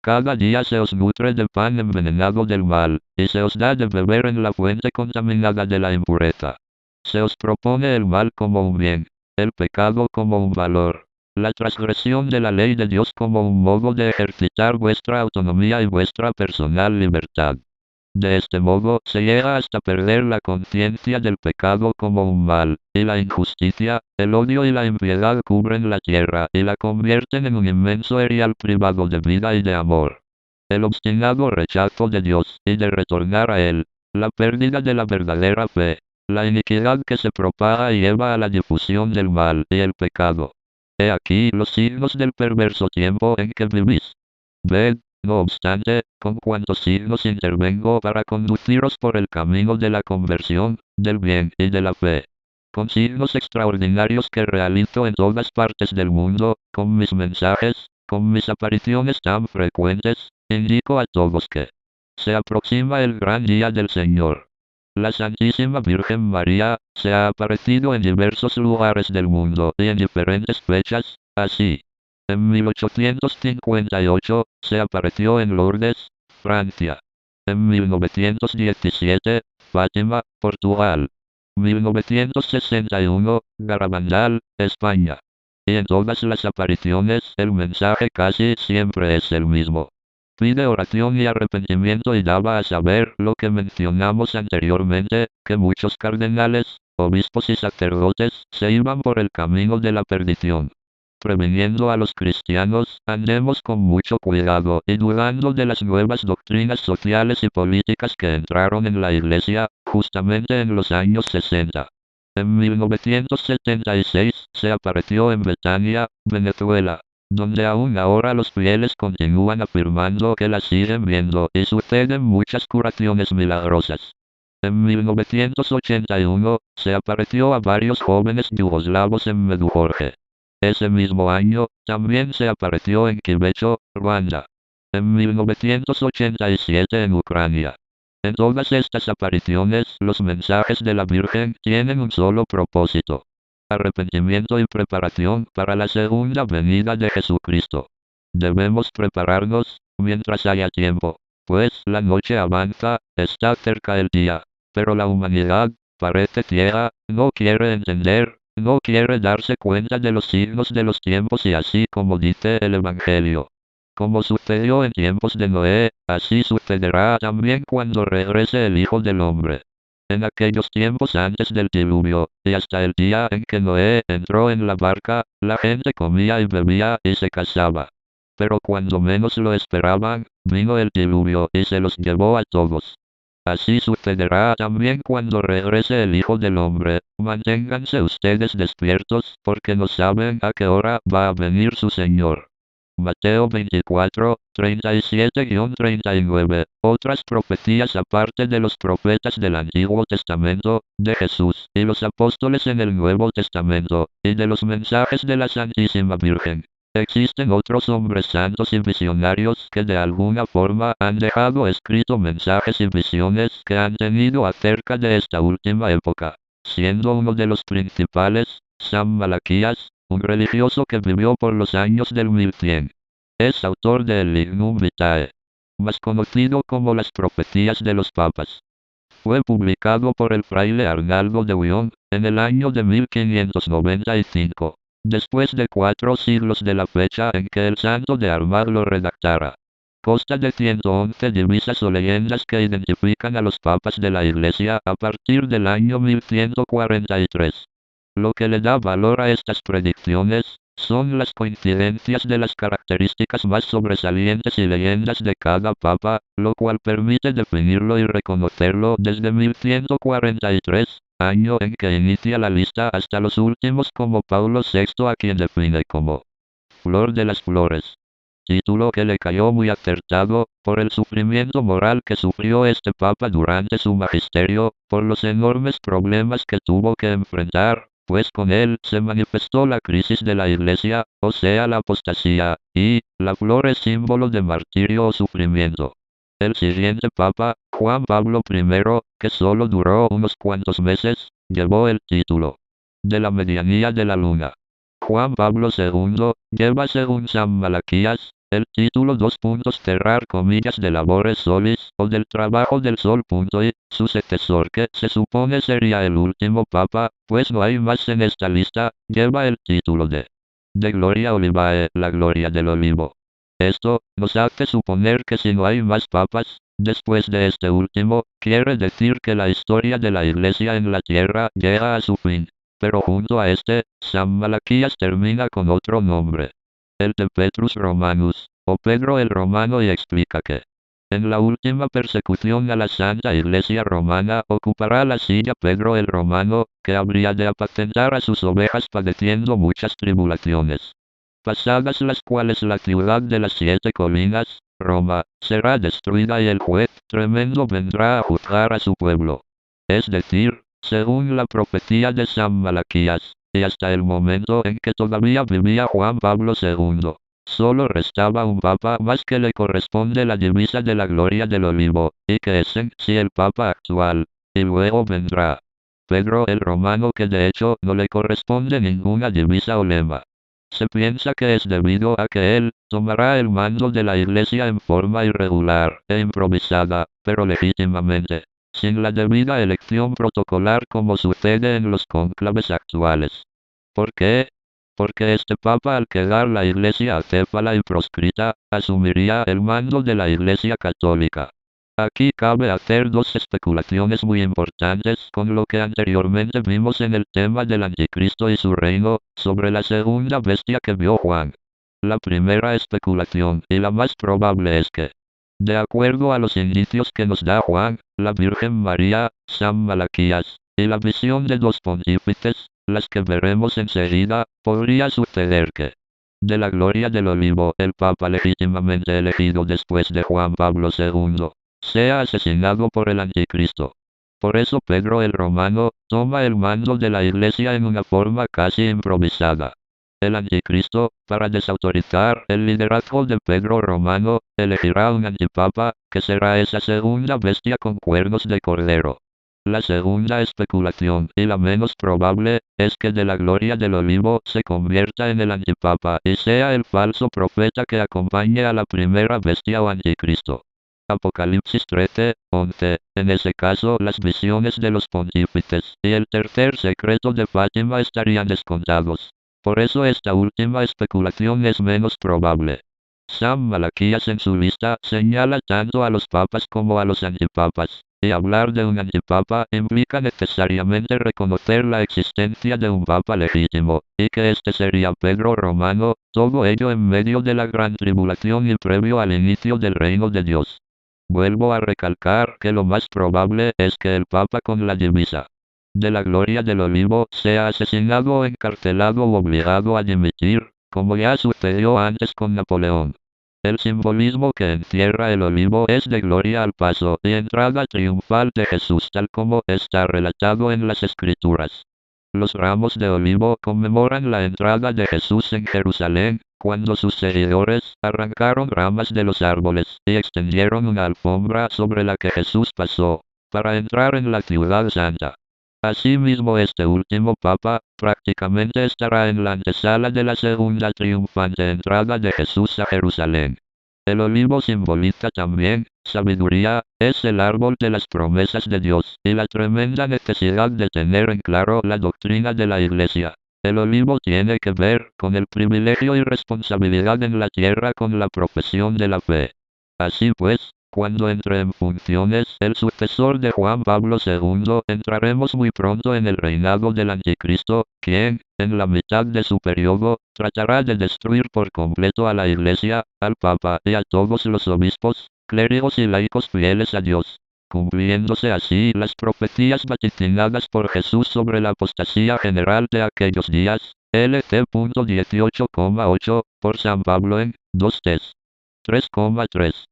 Cada día se os nutre de pan envenenado del mal, y se os da de beber en la fuente contaminada de la impureza. Se os propone el mal como un bien, el pecado como un valor, la transgresión de la ley de Dios como un modo de ejercitar vuestra autonomía y vuestra personal libertad. De este modo se llega hasta perder la conciencia del pecado como un mal, y la injusticia, el odio y la impiedad cubren la tierra y la convierten en un inmenso erial privado de vida y de amor. El obstinado rechazo de Dios y de retornar a Él, la pérdida de la verdadera fe, la iniquidad que se propaga y lleva a la difusión del mal y el pecado. He aquí los signos del perverso tiempo en que vivís. Ved, no obstante, con cuántos signos intervengo para conduciros por el camino de la conversión, del bien y de la fe. Con signos extraordinarios que realizo en todas partes del mundo, con mis mensajes, con mis apariciones tan frecuentes, indico a todos que se aproxima el gran día del Señor. La Santísima Virgen María se ha aparecido en diversos lugares del mundo y en diferentes fechas, así. En 1858, se apareció en Lourdes, Francia. En 1917, Fátima, Portugal. 1961, Garabandal, España. Y en todas las apariciones el mensaje casi siempre es el mismo. Pide oración y arrepentimiento y daba a saber lo que mencionamos anteriormente, que muchos cardenales, obispos y sacerdotes se iban por el camino de la perdición. Previniendo a los cristianos, andemos con mucho cuidado y dudando de las nuevas doctrinas sociales y políticas que entraron en la Iglesia, justamente en los años 60. En 1976, se apareció en Betania, Venezuela, donde aún ahora los fieles continúan afirmando que la siguen viendo y suceden muchas curaciones milagrosas. En 1981, se apareció a varios jóvenes yugoslavos en Medjugorje. Ese mismo año, también se apareció en Kibeho, Ruanda. En 1987 en Ucrania. En todas estas apariciones, los mensajes de la Virgen tienen un solo propósito: arrepentimiento y preparación para la segunda venida de Jesucristo. Debemos prepararnos, mientras haya tiempo, pues la noche avanza, está cerca el día. Pero la humanidad, parece ciega, no quiere entender, no quiere darse cuenta de los signos de los tiempos y así como dice el Evangelio. Como sucedió en tiempos de Noé, así sucederá también cuando regrese el Hijo del Hombre. En aquellos tiempos antes del diluvio, y hasta el día en que Noé entró en la barca, la gente comía y bebía y se casaba. Pero cuando menos lo esperaban, vino el diluvio y se los llevó a todos. Así sucederá también cuando regrese el Hijo del Hombre. Manténganse ustedes despiertos, porque no saben a qué hora va a venir su Señor. Mateo 24, 37-39. Otras profecías aparte de los profetas del Antiguo Testamento, de Jesús y los apóstoles en el Nuevo Testamento, y de los mensajes de la Santísima Virgen. Existen otros hombres santos y visionarios que de alguna forma han dejado escrito mensajes y visiones que han tenido acerca de esta última época, siendo uno de los principales, San Malaquías, un religioso que vivió por los años del 1100. Es autor del Lignum Vitae, más conocido como las Profecías de los Papas. Fue publicado por el fraile Arnaldo de Wion en el año de 1595, después de 4 siglos de la fecha en que el santo de Armagh lo redactara. Consta de 111 divisas o leyendas que identifican a los papas de la Iglesia a partir del año 1143. Lo que le da valor a estas predicciones son las coincidencias de las características más sobresalientes y leyendas de cada papa, lo cual permite definirlo y reconocerlo desde 1143, año en que inicia la lista, hasta los últimos como Paulo VI, a quien define como Flor de las Flores. Título que le cayó muy acertado, por el sufrimiento moral que sufrió este papa durante su magisterio, por los enormes problemas que tuvo que enfrentar, pues con él se manifestó la crisis de la Iglesia, o sea la apostasía, y la flor es símbolo de martirio o sufrimiento. El siguiente papa, Juan Pablo I, que solo duró unos cuantos meses, llevó el título de la medianía de la luna. Juan Pablo II lleva, según San Malaquías, el título cerrar comillas de labores solis, o del trabajo del sol. Y su sucesor, que se supone sería el último papa, pues no hay más en esta lista, lleva el título de Gloria Olivae, la gloria del olivo. Esto nos hace suponer que si no hay más papas, después de este último, quiere decir que la historia de la Iglesia en la tierra llega a su fin. Pero junto a este, San Malaquías termina con otro nombre, el de Petrus Romanus, o Pedro el Romano, y explica que en la última persecución a la Santa Iglesia Romana ocupará la silla Pedro el Romano, que habría de apacentar a sus ovejas padeciendo muchas tribulaciones, pasadas las cuales la ciudad de las 7 colinas, Roma, será destruida y el juez tremendo vendrá a juzgar a su pueblo. Es decir, según la profecía de San Malaquías, y hasta el momento en que todavía vivía Juan Pablo II, solo restaba un papa más que le corresponde la divisa de la gloria del olivo, y que es en sí el papa actual, y luego vendrá Pedro el Romano, que de hecho no le corresponde ninguna divisa o lema. Se piensa que es debido a que él tomará el mando de la Iglesia en forma irregular e improvisada, pero legítimamente, sin la debida elección protocolar como sucede en los cónclaves actuales. ¿Por qué? Porque este papa, al quedar la Iglesia acéfala y proscrita, asumiría el mando de la Iglesia católica. Aquí cabe hacer 2 especulaciones muy importantes con lo que anteriormente vimos en el tema del Anticristo y su reino, sobre la segunda bestia que vio Juan. La primera especulación, y la más probable, es que, de acuerdo a los indicios que nos da Juan, la Virgen María, San Malaquías, y la visión de 2 pontífices, las que veremos enseguida, podría suceder que, de la gloria del olivo, el papa legítimamente elegido después de Juan Pablo II, sea asesinado por el Anticristo. Por eso Pedro el Romano toma el mando de la Iglesia en una forma casi improvisada. El Anticristo, para desautorizar el liderazgo de Pedro Romano, elegirá un antipapa, que será esa segunda bestia con cuernos de cordero. La segunda especulación, y la menos probable, es que de la gloria del olivo se convierta en el antipapa y sea el falso profeta que acompañe a la primera bestia o anticristo. Apocalipsis 13, 11. En ese caso, las visiones de los pontífices y el tercer secreto de Fátima estarían descontados. Por eso esta última especulación es menos probable. San Malaquías en su lista señala tanto a los papas como a los antipapas, y hablar de un antipapa implica necesariamente reconocer la existencia de un papa legítimo, y que este sería Pedro Romano, todo ello en medio de la gran tribulación y previo al inicio del reino de Dios. Vuelvo a recalcar que lo más probable es que el papa con la divisa de la gloria del olivo sea asesinado o encarcelado o obligado a dimitir, como ya sucedió antes con Napoleón. El simbolismo que encierra el olivo es de gloria al paso y entrada triunfal de Jesús, tal como está relatado en las Escrituras. Los ramos de olivo conmemoran la entrada de Jesús en Jerusalén, cuando sus seguidores arrancaron ramas de los árboles y extendieron una alfombra sobre la que Jesús pasó, para entrar en la ciudad santa. Asimismo, este último papa prácticamente estará en la antesala de la segunda triunfante entrada de Jesús a Jerusalén. El olivo simboliza también sabiduría, es el árbol de las promesas de Dios y la tremenda necesidad de tener en claro la doctrina de la Iglesia. El olivo tiene que ver con el privilegio y responsabilidad en la tierra con la profesión de la fe. Así pues, cuando entre en funciones el sucesor de Juan Pablo II, entraremos muy pronto en el reinado del Anticristo, quien, en la mitad de su periodo, tratará de destruir por completo a la Iglesia, al Papa y a todos los obispos, clérigos y laicos fieles a Dios, cumpliéndose así las profecías vaticinadas por Jesús sobre la apostasía general de aquellos días, LT.18,8, por San Pablo en 2 Tes. 3,3.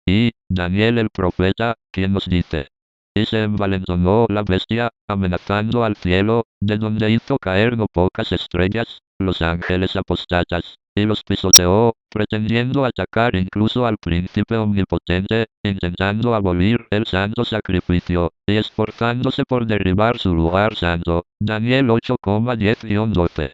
Y Daniel el profeta, quien nos dice: y se envalentonó la bestia, amenazando al cielo, de donde hizo caer no pocas estrellas, los ángeles apostatas, y los pisoteó, pretendiendo atacar incluso al príncipe omnipotente, intentando abolir el santo sacrificio, y esforzándose por derribar su lugar santo. Daniel 8,10-12.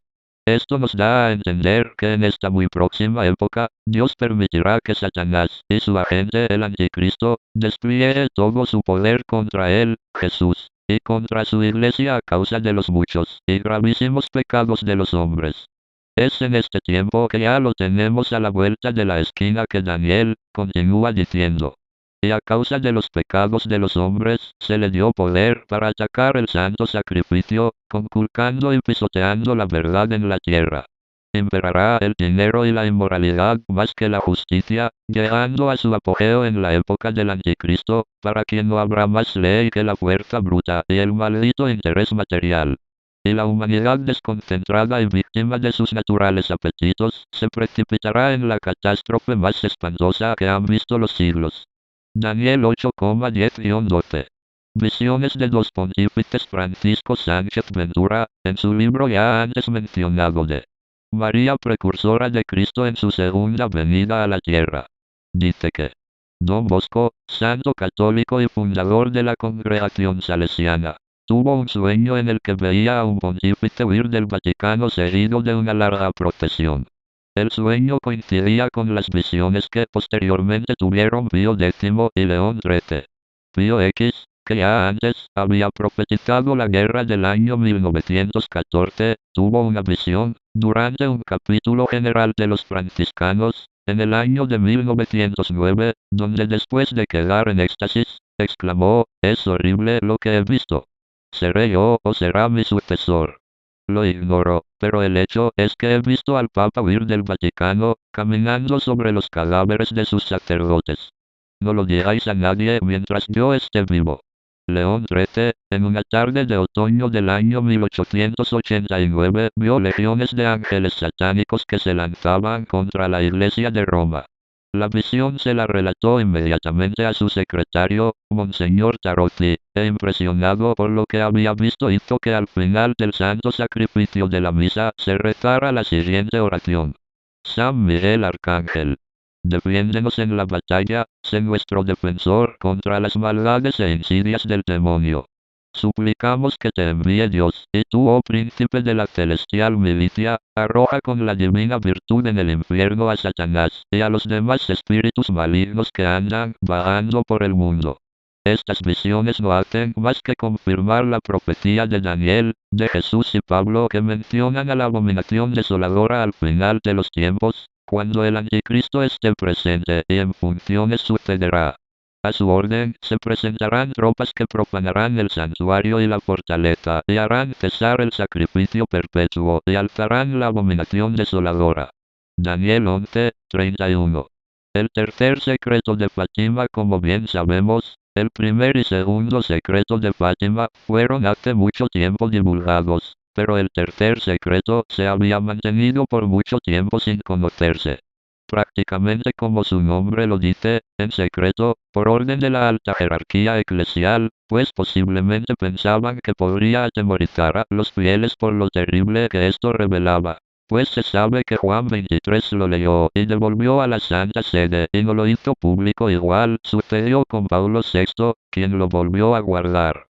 Esto nos da a entender que en esta muy próxima época, Dios permitirá que Satanás y su agente el Anticristo despliegue todo su poder contra él, Jesús, y contra su iglesia a causa de los muchos y gravísimos pecados de los hombres. Es en este tiempo que ya lo tenemos a la vuelta de la esquina que Daniel continúa diciendo: y a causa de los pecados de los hombres, se le dio poder para atacar el santo sacrificio, conculcando y pisoteando la verdad en la tierra. Imperará el dinero y la inmoralidad más que la justicia, llegando a su apogeo en la época del Anticristo, para quien no habrá más ley que la fuerza bruta y el maldito interés material. Y la humanidad desconcentrada y víctima de sus naturales apetitos, se precipitará en la catástrofe más espantosa que han visto los siglos. Daniel 8,10-12. Visiones de los pontífices Francisco Sánchez Ventura, en su libro ya antes mencionado de María precursora de Cristo en su segunda venida a la tierra. Dice que Don Bosco, santo católico y fundador de la congregación salesiana, tuvo un sueño en el que veía a un pontífice huir del Vaticano seguido de una larga procesión. El sueño coincidía con las visiones que posteriormente tuvieron Pío X y León XIII. Pío X, que ya antes había profetizado la guerra del año 1914, tuvo una visión, durante un capítulo general de los franciscanos, en el año de 1909, donde después de quedar en éxtasis, exclamó: «Es horrible lo que he visto. ¿Seré yo o será mi sucesor?». Lo ignoro, pero el hecho es que he visto al Papa huir del Vaticano, caminando sobre los cadáveres de sus sacerdotes. No lo digáis a nadie mientras yo esté vivo. León XIII, en una tarde de otoño del año 1889, vio legiones de ángeles satánicos que se lanzaban contra la Iglesia de Roma. La visión se la relató inmediatamente a su secretario, Monseñor Tarotti, e impresionado por lo que había visto hizo que al final del santo sacrificio de la misa se rezara la siguiente oración: San Miguel Arcángel, defiéndenos en la batalla, sé nuestro defensor contra las maldades e insidias del demonio. Suplicamos que te envíe Dios, y tú, oh príncipe de la celestial milicia, arroja con la divina virtud en el infierno a Satanás y a los demás espíritus malignos que andan vagando por el mundo. Estas visiones no hacen más que confirmar la profecía de Daniel, de Jesús y Pablo, que mencionan a la abominación desoladora al final de los tiempos, cuando el Anticristo esté presente y en funciones sucederá. A su orden se presentarán tropas que profanarán el santuario y la fortaleza, y harán cesar el sacrificio perpetuo, y alzarán la abominación desoladora. Daniel 11:31. El tercer secreto de Fátima, como bien sabemos, el primer y segundo secreto de Fátima, fueron hace mucho tiempo divulgados, Pero el tercer secreto se había mantenido por mucho tiempo sin conocerse. Prácticamente como su nombre lo dice, en secreto, por orden de la alta jerarquía eclesial, pues posiblemente pensaban que podría atemorizar a los fieles por lo terrible que esto revelaba. Pues se sabe que Juan 23 lo leyó y devolvió a la Santa Sede y no lo hizo público igual sucedió con Pablo VI, quien lo volvió a guardar.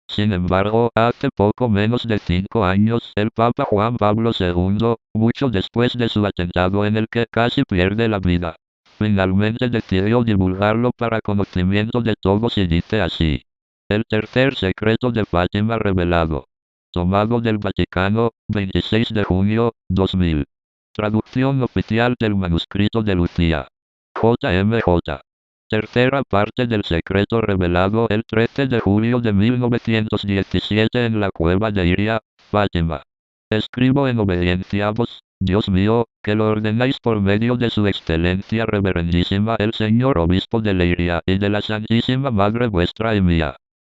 Sin embargo, hace poco menos de 5 años, el Papa Juan Pablo II, mucho después de su atentado en el que casi pierde la vida, finalmente decidió divulgarlo para conocimiento de todos y dice así. El tercer secreto de Fátima revelado. Tomado del Vaticano, 26 de junio, 2000. Traducción oficial del manuscrito de Lucía. JMJ. Tercera parte del secreto revelado el 13 de julio de 1917 en la cueva de Iria, Fátima. Escribo en obediencia a vos, Dios mío, que lo ordenáis por medio de su excelencia reverendísima el señor obispo de Leiria y de la Santísima Madre vuestra y mía.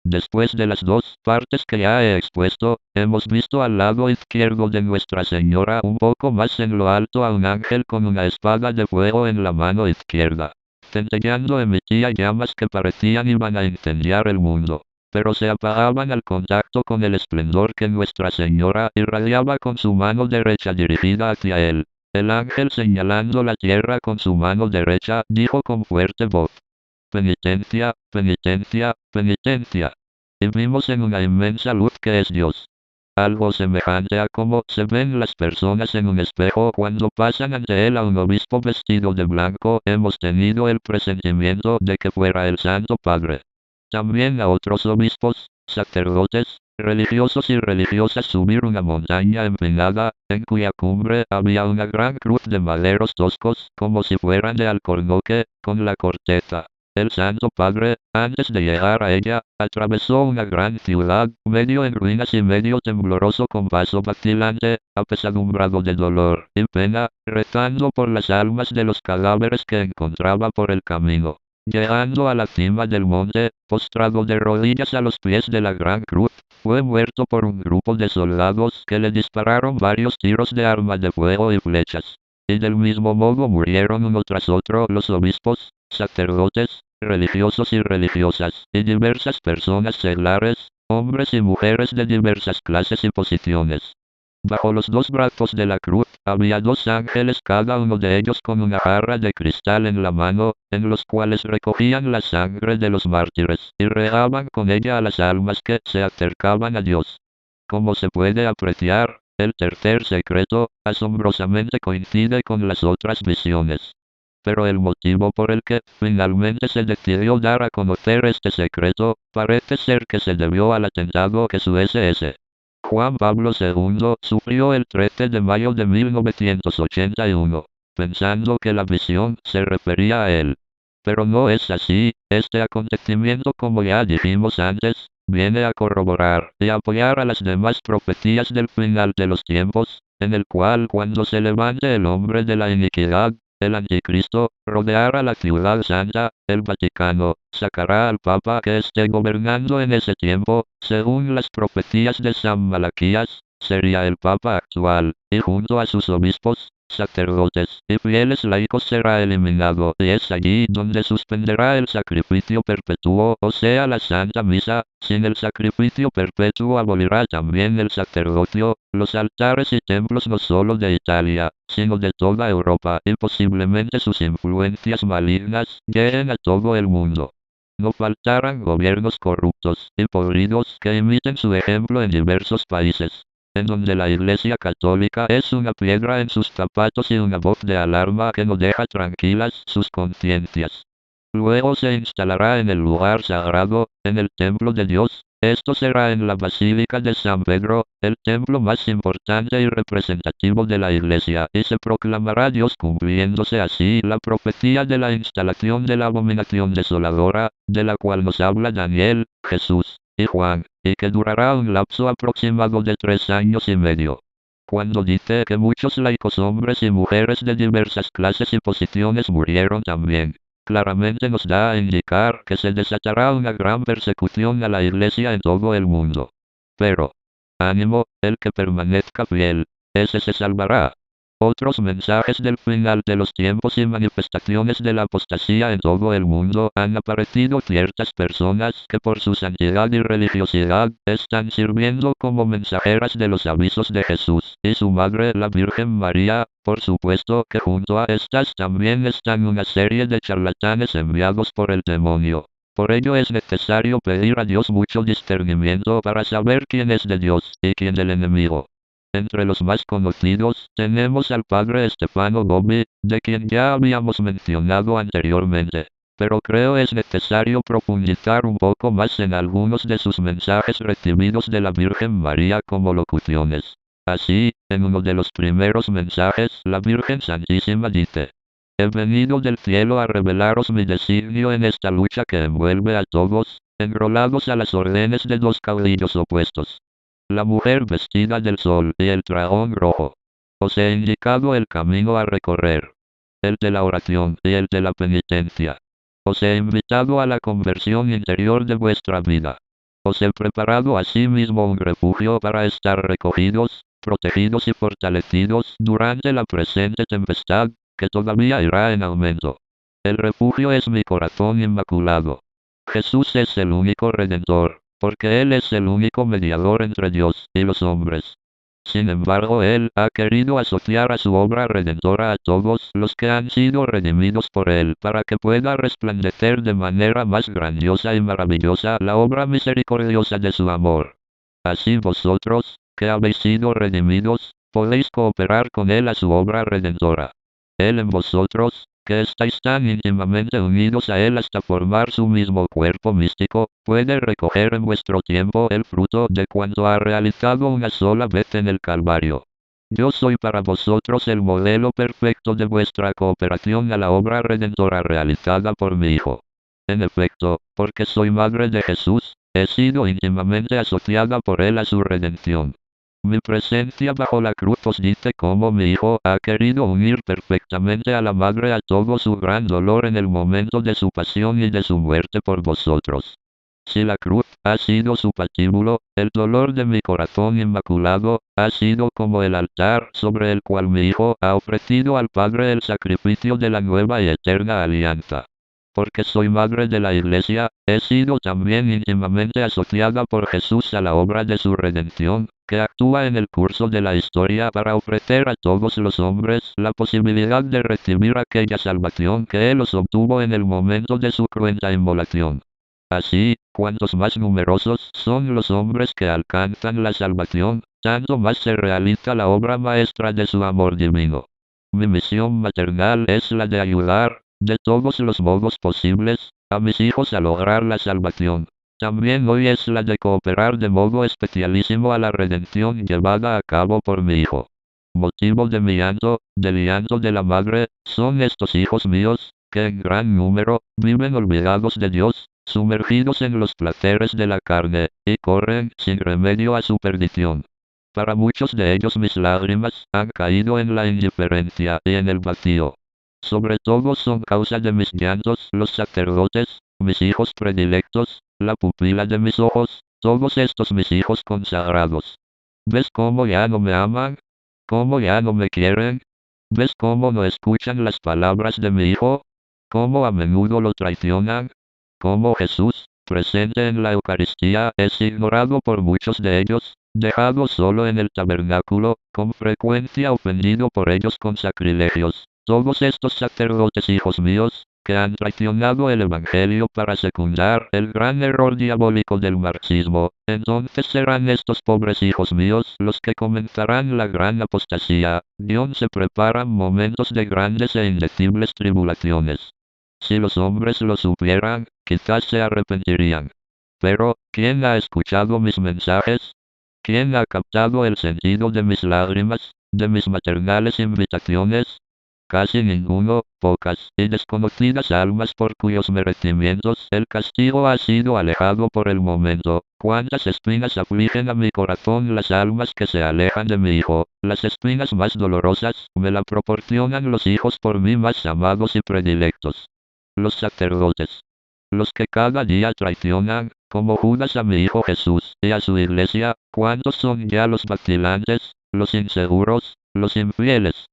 Después de las dos partes que ya he expuesto, hemos visto al lado izquierdo de Nuestra Señora un poco más en lo alto a un ángel con una espada de fuego en la mano izquierda. Centellando emitía llamas que parecían iban a incendiar el mundo, pero se apagaban al contacto con el esplendor que Nuestra Señora irradiaba con su mano derecha dirigida hacia él. El ángel señalando la tierra con su mano derecha, dijo con fuerte voz. Penitencia, penitencia, penitencia. Y vimos en una inmensa luz que es Dios. Algo semejante a como se ven las personas en un espejo cuando pasan ante él a un obispo vestido de blanco. Hemos tenido el presentimiento de que fuera el Santo Padre. También a otros obispos, sacerdotes, religiosos y religiosas subir una montaña empinada, en cuya cumbre había una gran cruz de maderos toscos, como si fueran de alcornoque, con la corteza. El Santo Padre, antes de llegar a ella, atravesó una gran ciudad, medio en ruinas y medio tembloroso con paso vacilante, apesadumbrado de dolor y pena, rezando por las almas de los cadáveres que encontraba por el camino. Llegando a la cima del monte, postrado de rodillas a los pies de la gran cruz, fue muerto por un grupo de soldados que le dispararon varios tiros de arma de fuego y flechas. Y del mismo modo murieron uno tras otro los obispos, sacerdotes, religiosos y religiosas, y diversas personas seglares, hombres y mujeres de diversas clases y posiciones. Bajo los dos brazos de la cruz, había dos ángeles, cada uno de ellos con una jarra de cristal en la mano, en los cuales recogían la sangre de los mártires, y regaban con ella a las almas que se acercaban a Dios. Como se puede apreciar, el tercer secreto, asombrosamente coincide con las otras visiones. Pero el motivo por el que finalmente se decidió dar a conocer este secreto, parece ser que se debió al atentado que su SS. Juan Pablo II sufrió el 13 de mayo de 1981, pensando que la visión se refería a él. Pero no es así, este acontecimiento, como ya dijimos antes, viene a corroborar y apoyar a las demás profecías del final de los tiempos, en el cual cuando se levante el hombre de la iniquidad, el anticristo, rodeará la ciudad santa, el Vaticano, sacará al Papa que esté gobernando en ese tiempo, según las profecías de San Malaquías, sería el Papa actual, y junto a sus obispos, sacerdotes y fieles laicos será eliminado, y es allí donde suspenderá el sacrificio perpetuo, o sea la Santa Misa. Sin el sacrificio perpetuo abolirá también el sacerdocio, los altares y templos no solo de Italia, sino de toda Europa, y posiblemente sus influencias malignas lleguen a todo el mundo. No faltarán gobiernos corruptos y podridos que imiten su ejemplo en diversos países, en donde la Iglesia Católica es una piedra en sus zapatos y una voz de alarma que no deja tranquilas sus conciencias. Luego se instalará en el lugar sagrado, en el templo de Dios. Esto será en la Basílica de San Pedro, el templo más importante y representativo de la Iglesia, y se proclamará Dios, cumpliéndose así la profecía de la instalación de la abominación desoladora, de la cual nos habla Daniel, Jesús y Juan, y que durará un lapso aproximado de 3 años y medio. Cuando dice que muchos laicos hombres y mujeres de diversas clases y posiciones murieron también, claramente nos da a indicar que se desatará una gran persecución a la Iglesia en todo el mundo. Pero, Ánimo, el que permanezca fiel, ese se salvará. Otros mensajes del final de los tiempos y manifestaciones de la apostasía en todo el mundo han aparecido ciertas personas que por su santidad y religiosidad están sirviendo como mensajeras de los avisos de Jesús y su madre la Virgen María. Por supuesto que junto a estas también están una serie de charlatanes enviados por el demonio. Por ello es necesario pedir a Dios mucho discernimiento para saber quién es de Dios y quién del enemigo. Entre los más conocidos tenemos al padre Stefano Gobbi, de quien ya habíamos mencionado anteriormente, pero creo es necesario profundizar un poco más en algunos de sus mensajes recibidos de la Virgen María como locuciones. Así, en uno de los primeros mensajes, la Virgen Santísima dice: He venido del cielo a revelaros mi designio en esta lucha que envuelve a todos, enrolados a las órdenes de dos caudillos opuestos. La mujer vestida del sol y el dragón rojo. Os he indicado el camino a recorrer, el de la oración y el de la penitencia. Os he invitado a la conversión interior de vuestra vida. Os he preparado asimismo un refugio para estar recogidos, protegidos y fortalecidos durante la presente tempestad, que todavía irá en aumento. El refugio es mi corazón inmaculado. Jesús es el único Redentor, porque Él es el único mediador entre Dios y los hombres. Sin embargo, Él ha querido asociar a su obra redentora a todos los que han sido redimidos por Él, para que pueda resplandecer de manera más grandiosa y maravillosa la obra misericordiosa de su amor. Así vosotros, que habéis sido redimidos, podéis cooperar con Él a su obra redentora. Él en vosotros, que estáis tan íntimamente unidos a Él hasta formar su mismo cuerpo místico, puede recoger en vuestro tiempo el fruto de cuanto ha realizado una sola vez en el Calvario. Yo soy para vosotros el modelo perfecto de vuestra cooperación a la obra redentora realizada por mi Hijo. En efecto, porque soy madre de Jesús, he sido íntimamente asociada por Él a su redención. Mi presencia bajo la cruz os dice cómo mi Hijo ha querido unir perfectamente a la Madre a todo su gran dolor en el momento de su pasión y de su muerte por vosotros. Si la cruz ha sido su patíbulo, el dolor de mi corazón inmaculado ha sido como el altar sobre el cual mi Hijo ha ofrecido al Padre el sacrificio de la nueva y eterna alianza. Porque soy madre de la Iglesia, he sido también íntimamente asociada por Jesús a la obra de su redención, que actúa en el curso de la historia para ofrecer a todos los hombres la posibilidad de recibir aquella salvación que Él los obtuvo en el momento de su cruenta inmolación. Así, cuantos más numerosos son los hombres que alcanzan la salvación, tanto más se realiza la obra maestra de su amor divino. Mi misión maternal es la de ayudar, de todos los modos posibles, a mis hijos a lograr la salvación. También hoy es la de cooperar de modo especialísimo a la redención llevada a cabo por mi Hijo. Motivo de mi llanto, del llanto de la madre, son estos hijos míos, que en gran número, viven olvidados de Dios, sumergidos en los placeres de la carne, y corren sin remedio a su perdición. Para muchos de ellos mis lágrimas han caído en la indiferencia y en el vacío. Sobre todo son causa de mis llantos los sacerdotes, mis hijos predilectos, la pupila de mis ojos, todos estos mis hijos consagrados. ¿Ves cómo ya no me aman? ¿Cómo ya no me quieren? ¿Ves cómo no escuchan las palabras de mi Hijo? ¿Cómo a menudo lo traicionan? ¿Cómo Jesús, presente en la Eucaristía, es ignorado por muchos de ellos, dejado solo en el tabernáculo, con frecuencia ofendido por ellos con sacrilegios? Todos estos sacerdotes hijos míos, que han traicionado el Evangelio para secundar el gran error diabólico del marxismo, entonces serán estos pobres hijos míos los que comenzarán la gran apostasía. Se preparan momentos de grandes e indecibles tribulaciones. Si los hombres lo supieran, quizás se arrepentirían. Pero, ¿quién ha escuchado mis mensajes? ¿Quién ha captado el sentido de mis lágrimas, de mis maternales invitaciones? Casi ninguno, pocas y desconocidas almas por cuyos merecimientos el castigo ha sido alejado por el momento. Cuántas espinas afligen a mi corazón las almas que se alejan de mi Hijo. Las espinas más dolorosas me la proporcionan los hijos por mí más amados y predilectos. Los sacerdotes. Los que cada día traicionan, como Judas a mi Hijo Jesús y a su iglesia. ¿Cuántos son ya los vacilantes, los inseguros, los infieles?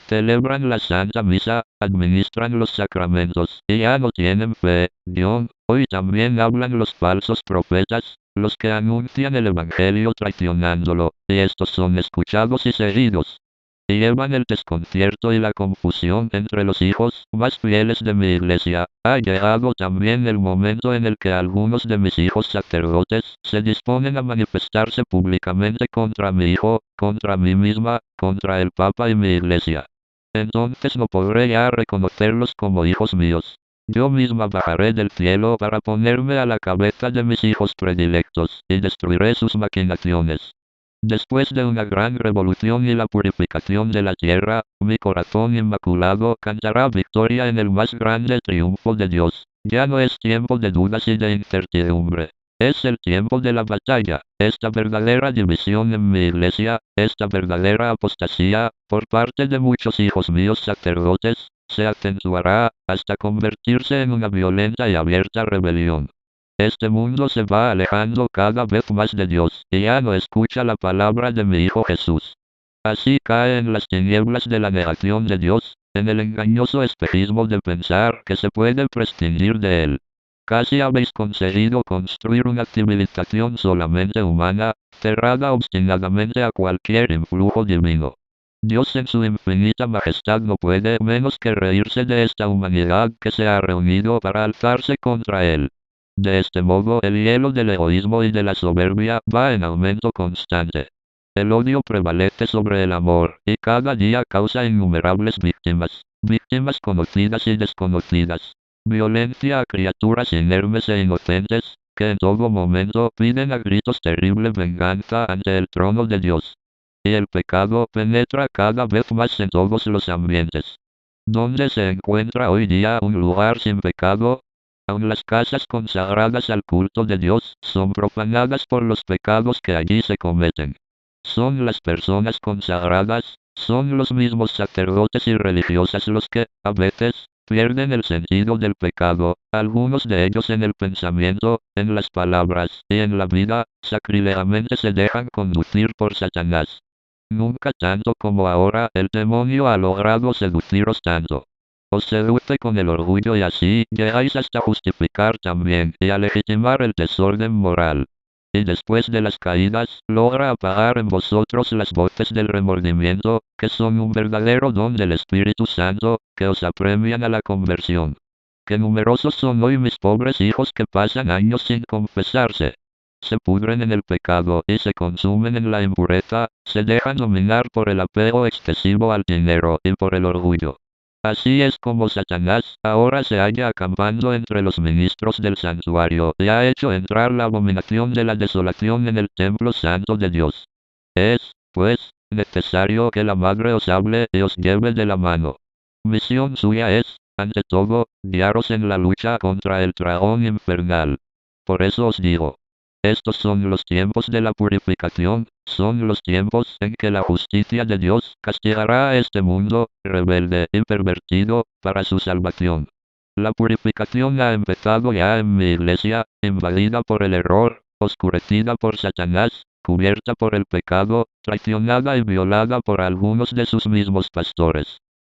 Celebran la Santa Misa, administran los sacramentos, y ya no tienen fe. Hoy también hablan los falsos profetas, los que anuncian el Evangelio traicionándolo, y estos son escuchados y seguidos. Y llevan el desconcierto y la confusión entre los hijos más fieles de mi iglesia. Ha llegado también el momento en el que algunos de mis hijos sacerdotes se disponen a manifestarse públicamente contra mi hijo, contra mí misma, contra el Papa y mi iglesia. Entonces no podré ya reconocerlos como hijos míos. Yo misma bajaré del cielo para ponerme a la cabeza de mis hijos predilectos, y destruiré sus maquinaciones. Después de una gran revolución y la purificación de la tierra, mi corazón inmaculado cantará victoria en el más grande triunfo de Dios. Ya no es tiempo de dudas y de incertidumbre. Es el tiempo de la batalla. Esta verdadera división en mi iglesia, esta verdadera apostasía, por parte de muchos hijos míos sacerdotes, se acentuará hasta convertirse en una violenta y abierta rebelión. Este mundo se va alejando cada vez más de Dios, y ya no escucha la palabra de mi Hijo Jesús. Así cae en las tinieblas de la negación de Dios, en el engañoso espejismo de pensar que se puede prescindir de Él. Casi habéis conseguido construir una civilización solamente humana, cerrada obstinadamente a cualquier influjo divino. Dios en su infinita majestad no puede menos que reírse de esta humanidad que se ha reunido para alzarse contra Él. De este modo, el hielo del egoísmo y de la soberbia va en aumento constante. El odio prevalece sobre el amor, y cada día causa innumerables víctimas conocidas y desconocidas. Violencia a criaturas inermes e inocentes, que en todo momento piden a gritos terrible venganza ante el trono de Dios. Y el pecado penetra cada vez más en todos los ambientes. ¿Dónde se encuentra hoy día un lugar sin pecado? Aun las casas consagradas al culto de Dios son profanadas por los pecados que allí se cometen. Son las personas consagradas, son los mismos sacerdotes y religiosas los que, a veces, pierden el sentido del pecado, algunos de ellos en el pensamiento, en las palabras y en la vida, sacrílegamente se dejan conducir por Satanás. Nunca tanto como ahora el demonio ha logrado seduciros tanto. Os seduce con el orgullo y así llegáis hasta justificar también y a legitimar el desorden moral. Y después de las caídas, logra apagar en vosotros las voces del remordimiento, que son un verdadero don del Espíritu Santo, que os apremian a la conversión. Qué numerosos son hoy mis pobres hijos que pasan años sin confesarse. Se pudren en el pecado y se consumen en la impureza, se dejan dominar por el apego excesivo al dinero y por el orgullo. Así es como Satanás ahora se halla acampando entre los ministros del santuario y ha hecho entrar la abominación de la desolación en el templo santo de Dios. Es, pues, necesario que la Madre os hable y os lleve de la mano. Misión suya es, ante todo, guiaros en la lucha contra el dragón infernal. Por eso os digo, estos son los tiempos de la purificación, son los tiempos en que la justicia de Dios castigará a este mundo, rebelde y pervertido, para su salvación. La purificación ha empezado ya en mi iglesia, invadida por el error, oscurecida por Satanás, cubierta por el pecado, traicionada y violada por algunos de sus mismos pastores.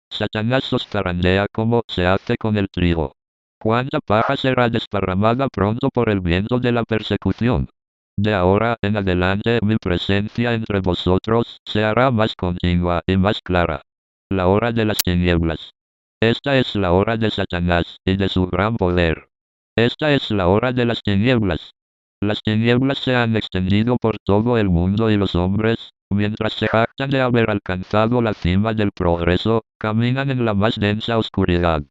Satanás os zarandea como se hace con el trigo. ¿Cuánta paja será desparramada pronto por el viento de la persecución? De ahora en adelante mi presencia entre vosotros se hará más continua y más clara. La hora de las tinieblas. Esta es la hora de Satanás y de su gran poder. Esta es la hora de las tinieblas. Las tinieblas se han extendido por todo el mundo y los hombres, mientras se jactan de haber alcanzado la cima del progreso, caminan en la más densa oscuridad.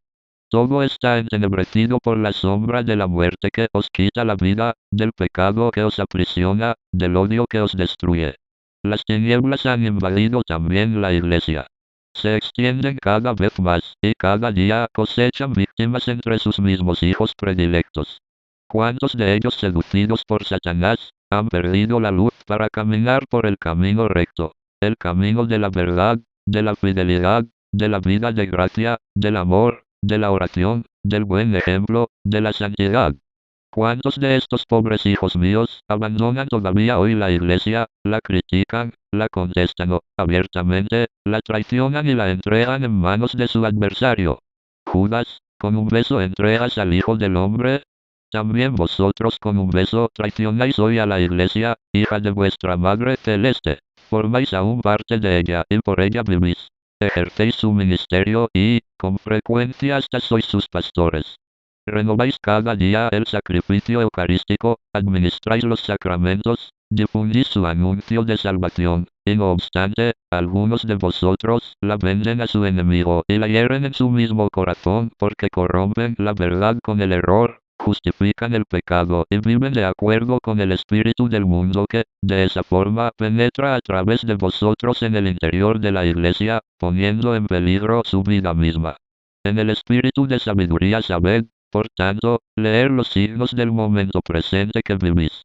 Todo está entenebrecido por la sombra de la muerte que os quita la vida, del pecado que os aprisiona, del odio que os destruye. Las tinieblas han invadido también la iglesia. Se extienden cada vez más, y cada día cosechan víctimas entre sus mismos hijos predilectos. ¿Cuántos de ellos, seducidos por Satanás, han perdido la luz para caminar por el camino recto, el camino de la verdad, de la fidelidad, de la vida de gracia, del amor, de la oración, del buen ejemplo, de la santidad? ¿Cuántos de estos pobres hijos míos abandonan todavía hoy la iglesia, la critican, la contestan abiertamente, la traicionan y la entregan en manos de su adversario? Judas, con un beso entregas al Hijo del Hombre. También vosotros con un beso traicionáis hoy a la iglesia, hija de vuestra Madre Celeste. Formáis aún parte de ella y por ella vivís. Ejercéis su ministerio y, con frecuencia hasta sois sus pastores. Renováis cada día el sacrificio eucarístico, administráis los sacramentos, difundís su anuncio de salvación, y no obstante, algunos de vosotros la venden a su enemigo y la hieren en su mismo corazón porque corrompen la verdad con el error, justifican el pecado y viven de acuerdo con el espíritu del mundo que, de esa forma, penetra a través de vosotros en el interior de la iglesia, poniendo en peligro su vida misma. En el espíritu de sabiduría sabed, por tanto, leer los signos del momento presente que vivís.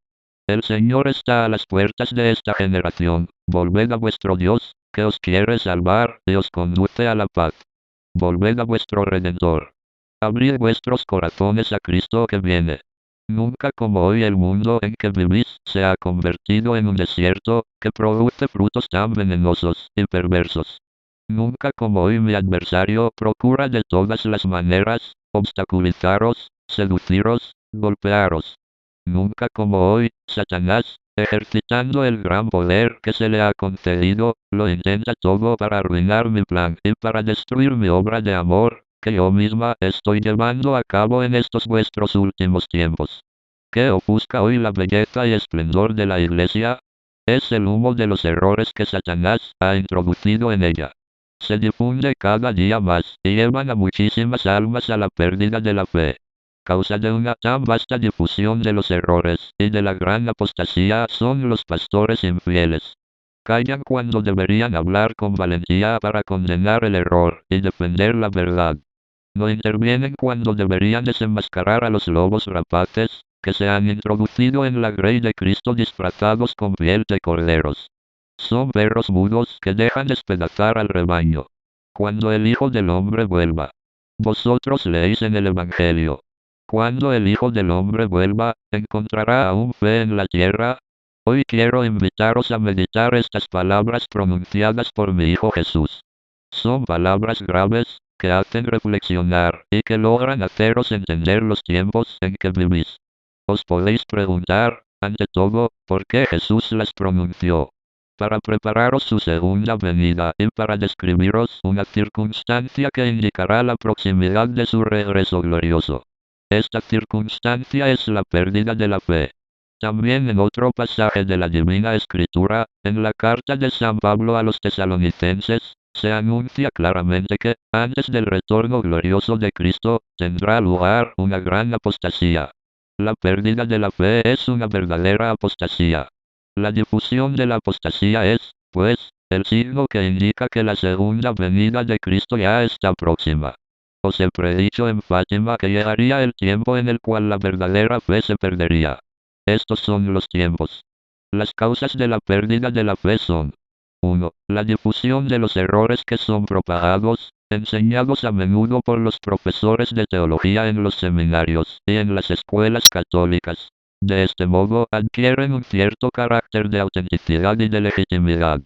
El Señor está a las puertas de esta generación. Volved a vuestro Dios, que os quiere salvar y os conduce a la paz. Volved a vuestro Redentor. Abrid vuestros corazones a Cristo que viene. Nunca como hoy el mundo en que vivís se ha convertido en un desierto, que produce frutos tan venenosos y perversos. Nunca como hoy mi adversario procura de todas las maneras obstaculizaros, seduciros, golpearos. Nunca como hoy, Satanás, ejercitando el gran poder que se le ha concedido, lo intenta todo para arruinar mi plan y para destruir mi obra de amor, que yo misma estoy llevando a cabo en estos vuestros últimos tiempos. ¿Qué ofusca hoy la belleza y esplendor de la iglesia? Es el humo de los errores que Satanás ha introducido en ella. Se difunde cada día más y llevan a muchísimas almas a la pérdida de la fe. Causa de una tan vasta difusión de los errores y de la gran apostasía son los pastores infieles. Callan cuando deberían hablar con valentía para condenar el error y defender la verdad. No intervienen cuando deberían desenmascarar a los lobos rapaces que se han introducido en la grey de Cristo disfrazados con piel de corderos. Son perros mudos que dejan despedazar al rebaño. Cuando el Hijo del Hombre vuelva. Vosotros leéis en el Evangelio. Cuando el Hijo del Hombre vuelva, ¿encontrará aún fe en la tierra? Hoy quiero invitaros a meditar estas palabras pronunciadas por mi Hijo Jesús. Son palabras graves, que hacen reflexionar y que logran haceros entender los tiempos en que vivís. Os podéis preguntar, ante todo, ¿por qué Jesús las pronunció? Para prepararos su segunda venida y para describiros una circunstancia que indicará la proximidad de su regreso glorioso. Esta circunstancia es la pérdida de la fe. También en otro pasaje de la Divina Escritura, en la carta de San Pablo a los tesalonicenses, se anuncia claramente que, antes del retorno glorioso de Cristo, tendrá lugar una gran apostasía. La pérdida de la fe es una verdadera apostasía. La difusión de la apostasía es, pues, el signo que indica que la segunda venida de Cristo ya está próxima. Os he predicho en Fátima que llegaría el tiempo en el cual la verdadera fe se perdería. Estos son los tiempos. Las causas de la pérdida de la fe son: 1. La difusión de los errores que son propagados, enseñados a menudo por los profesores de teología en los seminarios y en las escuelas católicas. De este modo adquieren un cierto carácter de autenticidad y de legitimidad.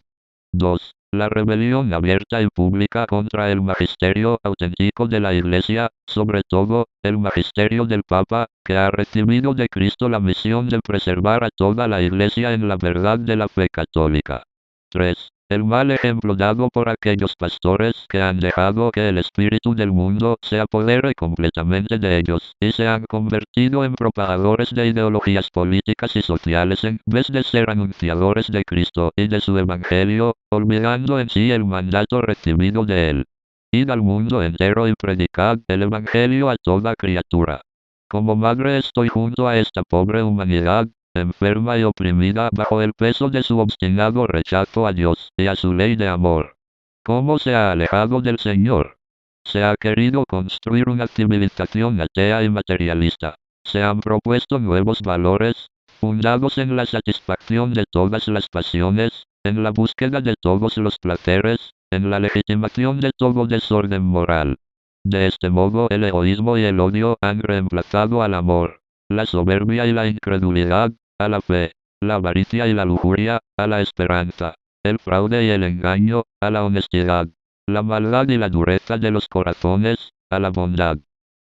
2. La rebelión abierta y pública contra el magisterio auténtico de la Iglesia, sobre todo, el magisterio del Papa, que ha recibido de Cristo la misión de preservar a toda la Iglesia en la verdad de la fe católica. 3. El mal ejemplo dado por aquellos pastores que han dejado que el espíritu del mundo se apodere completamente de ellos y se han convertido en propagadores de ideologías políticas y sociales en vez de ser anunciadores de Cristo y de su Evangelio, olvidando en sí el mandato recibido de él. Id al mundo entero y predicad el Evangelio a toda criatura. Como madre estoy junto a esta pobre humanidad, enferma y oprimida bajo el peso de su obstinado rechazo a Dios y a su ley de amor. ¿Cómo se ha alejado del Señor? Se ha querido construir una civilización atea y materialista. Se han propuesto nuevos valores, fundados en la satisfacción de todas las pasiones, en la búsqueda de todos los placeres, en la legitimación de todo desorden moral. De este modo el egoísmo y el odio han reemplazado al amor. la soberbia y la incredulidad, a la fe, la avaricia y la lujuria, a la esperanza, el fraude y el engaño, a la honestidad, la maldad y la dureza de los corazones, a la bondad.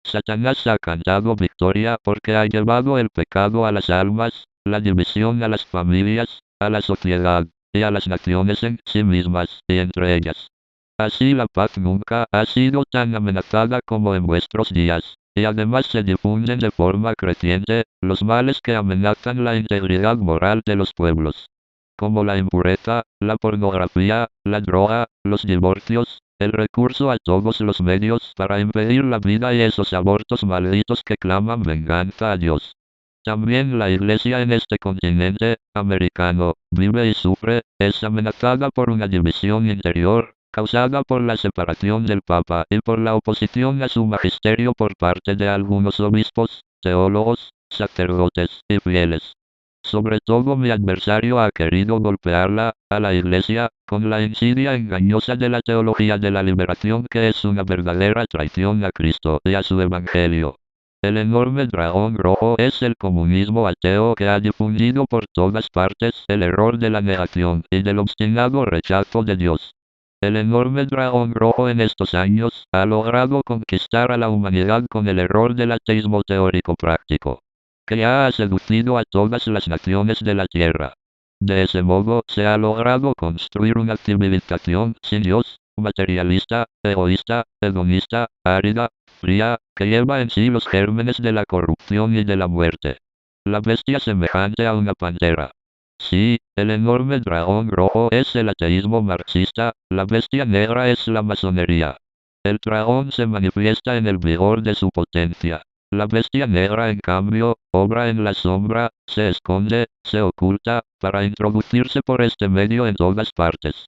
Satanás ha cantado victoria porque ha llevado el pecado a las almas, la división a las familias, a la sociedad, y a las naciones en sí mismas, y entre ellas. Así la paz nunca ha sido tan amenazada como en vuestros días, y además se difunden de forma creciente los males que amenazan la integridad moral de los pueblos, como la impureza, la pornografía, la droga, los divorcios, el recurso a todos los medios para impedir la vida y esos abortos malditos que claman venganza a Dios. También la Iglesia en este continente americano vive y sufre, es amenazada por una división interior, causada por la separación del Papa y por la oposición a su magisterio por parte de algunos obispos, teólogos, sacerdotes y fieles. Sobre todo mi adversario ha querido golpearla, a la Iglesia, con la insidia engañosa de la teología de la liberación que es una verdadera traición a Cristo y a su Evangelio. El enorme dragón rojo es el comunismo ateo que ha difundido por todas partes el error de la negación y del obstinado rechazo de Dios. El enorme dragón rojo en estos años ha logrado conquistar a la humanidad con el error del ateísmo teórico práctico, que ya ha seducido a todas las naciones de la Tierra. De ese modo se ha logrado construir una civilización sin Dios, materialista, egoísta, hedonista, árida, fría, que lleva en sí los gérmenes de la corrupción y de la muerte. La bestia semejante a una pantera. Sí, el enorme dragón rojo es el ateísmo marxista, la bestia negra es la masonería. El dragón se manifiesta en el vigor de su potencia. La bestia negra, en cambio, obra en la sombra, se esconde, se oculta, para introducirse por este medio en todas partes.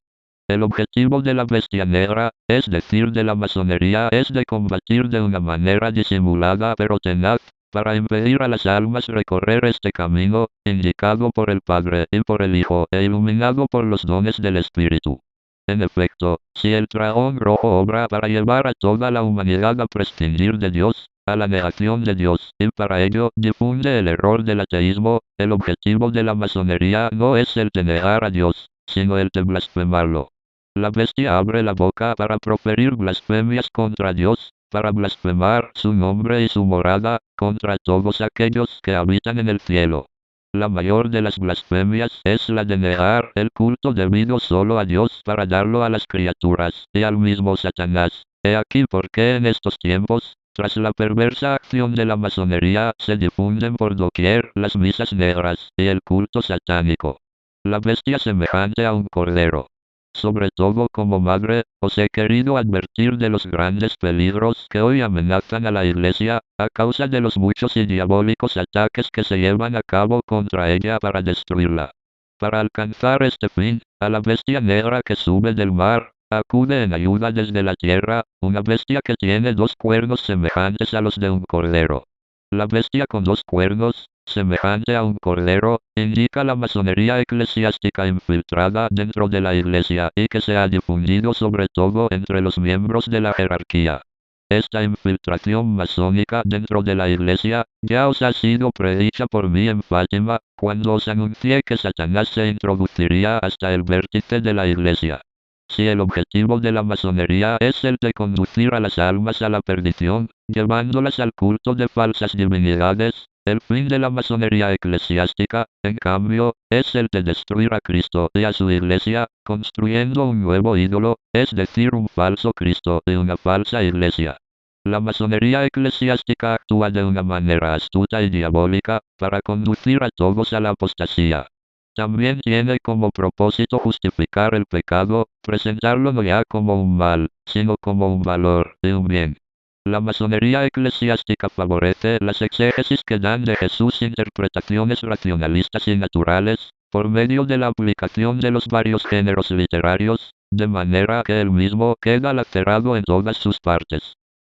El objetivo de la bestia negra, es decir, de la masonería, es de combatir de una manera disimulada pero tenaz, para impedir a las almas recorrer este camino, indicado por el Padre y por el Hijo e iluminado por los dones del Espíritu. En efecto, si el dragón rojo obra para llevar a toda la humanidad a prescindir de Dios, a la negación de Dios, y para ello difunde el error del ateísmo, el objetivo de la masonería no es el de negar a Dios, sino el de blasfemarlo. La bestia abre la boca para proferir blasfemias contra Dios, para blasfemar su nombre y su morada, contra todos aquellos que habitan en el cielo. La mayor de las blasfemias es la de negar el culto debido solo a Dios para darlo a las criaturas y al mismo Satanás. He aquí por qué en estos tiempos, tras la perversa acción de la masonería, se difunden por doquier las misas negras y el culto satánico. La bestia semejante a un cordero. Sobre todo como madre, os he querido advertir de los grandes peligros que hoy amenazan a la Iglesia, a causa de los muchos y diabólicos ataques que se llevan a cabo contra ella para destruirla. Para alcanzar este fin, a la bestia negra que sube del mar, acude en ayuda desde la tierra, una bestia que tiene dos cuernos semejantes a los de un cordero. La bestia con dos cuernos, semejante a un cordero, indica la masonería eclesiástica infiltrada dentro de la Iglesia y que se ha difundido sobre todo entre los miembros de la jerarquía. Esta infiltración masónica dentro de la Iglesia ya os ha sido predicha por mí en Fátima, cuando os anuncié que Satanás se introduciría hasta el vértice de la Iglesia. Si el objetivo de la masonería es el de conducir a las almas a la perdición, llevándolas al culto de falsas divinidades, el fin de la masonería eclesiástica, en cambio, es el de destruir a Cristo y a su Iglesia, construyendo un nuevo ídolo, es decir, un falso Cristo y una falsa Iglesia. La masonería eclesiástica actúa de una manera astuta y diabólica, para conducir a todos a la apostasía. También tiene como propósito justificar el pecado, presentarlo no ya como un mal, sino como un valor y un bien. La masonería eclesiástica favorece las exégesis que dan de Jesús interpretaciones racionalistas y naturales, por medio de la aplicación de los varios géneros literarios, de manera que él mismo queda lacerado en todas sus partes.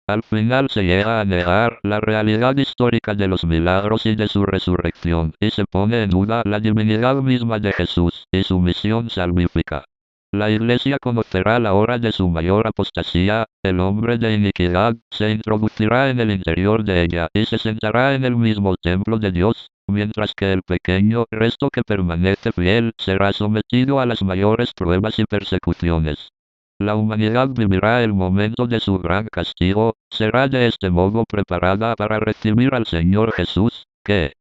Al final se llega a negar la realidad histórica de los milagros y de su resurrección, y se pone en duda la divinidad misma de Jesús y su misión salvífica. La Iglesia conocerá la hora de su mayor apostasía, el hombre de iniquidad se introducirá en el interior de ella y se sentará en el mismo templo de Dios, mientras que el pequeño resto que permanece fiel será sometido a las mayores pruebas y persecuciones. La humanidad vivirá el momento de su gran castigo, será de este modo preparada para recibir al Señor Jesús, que,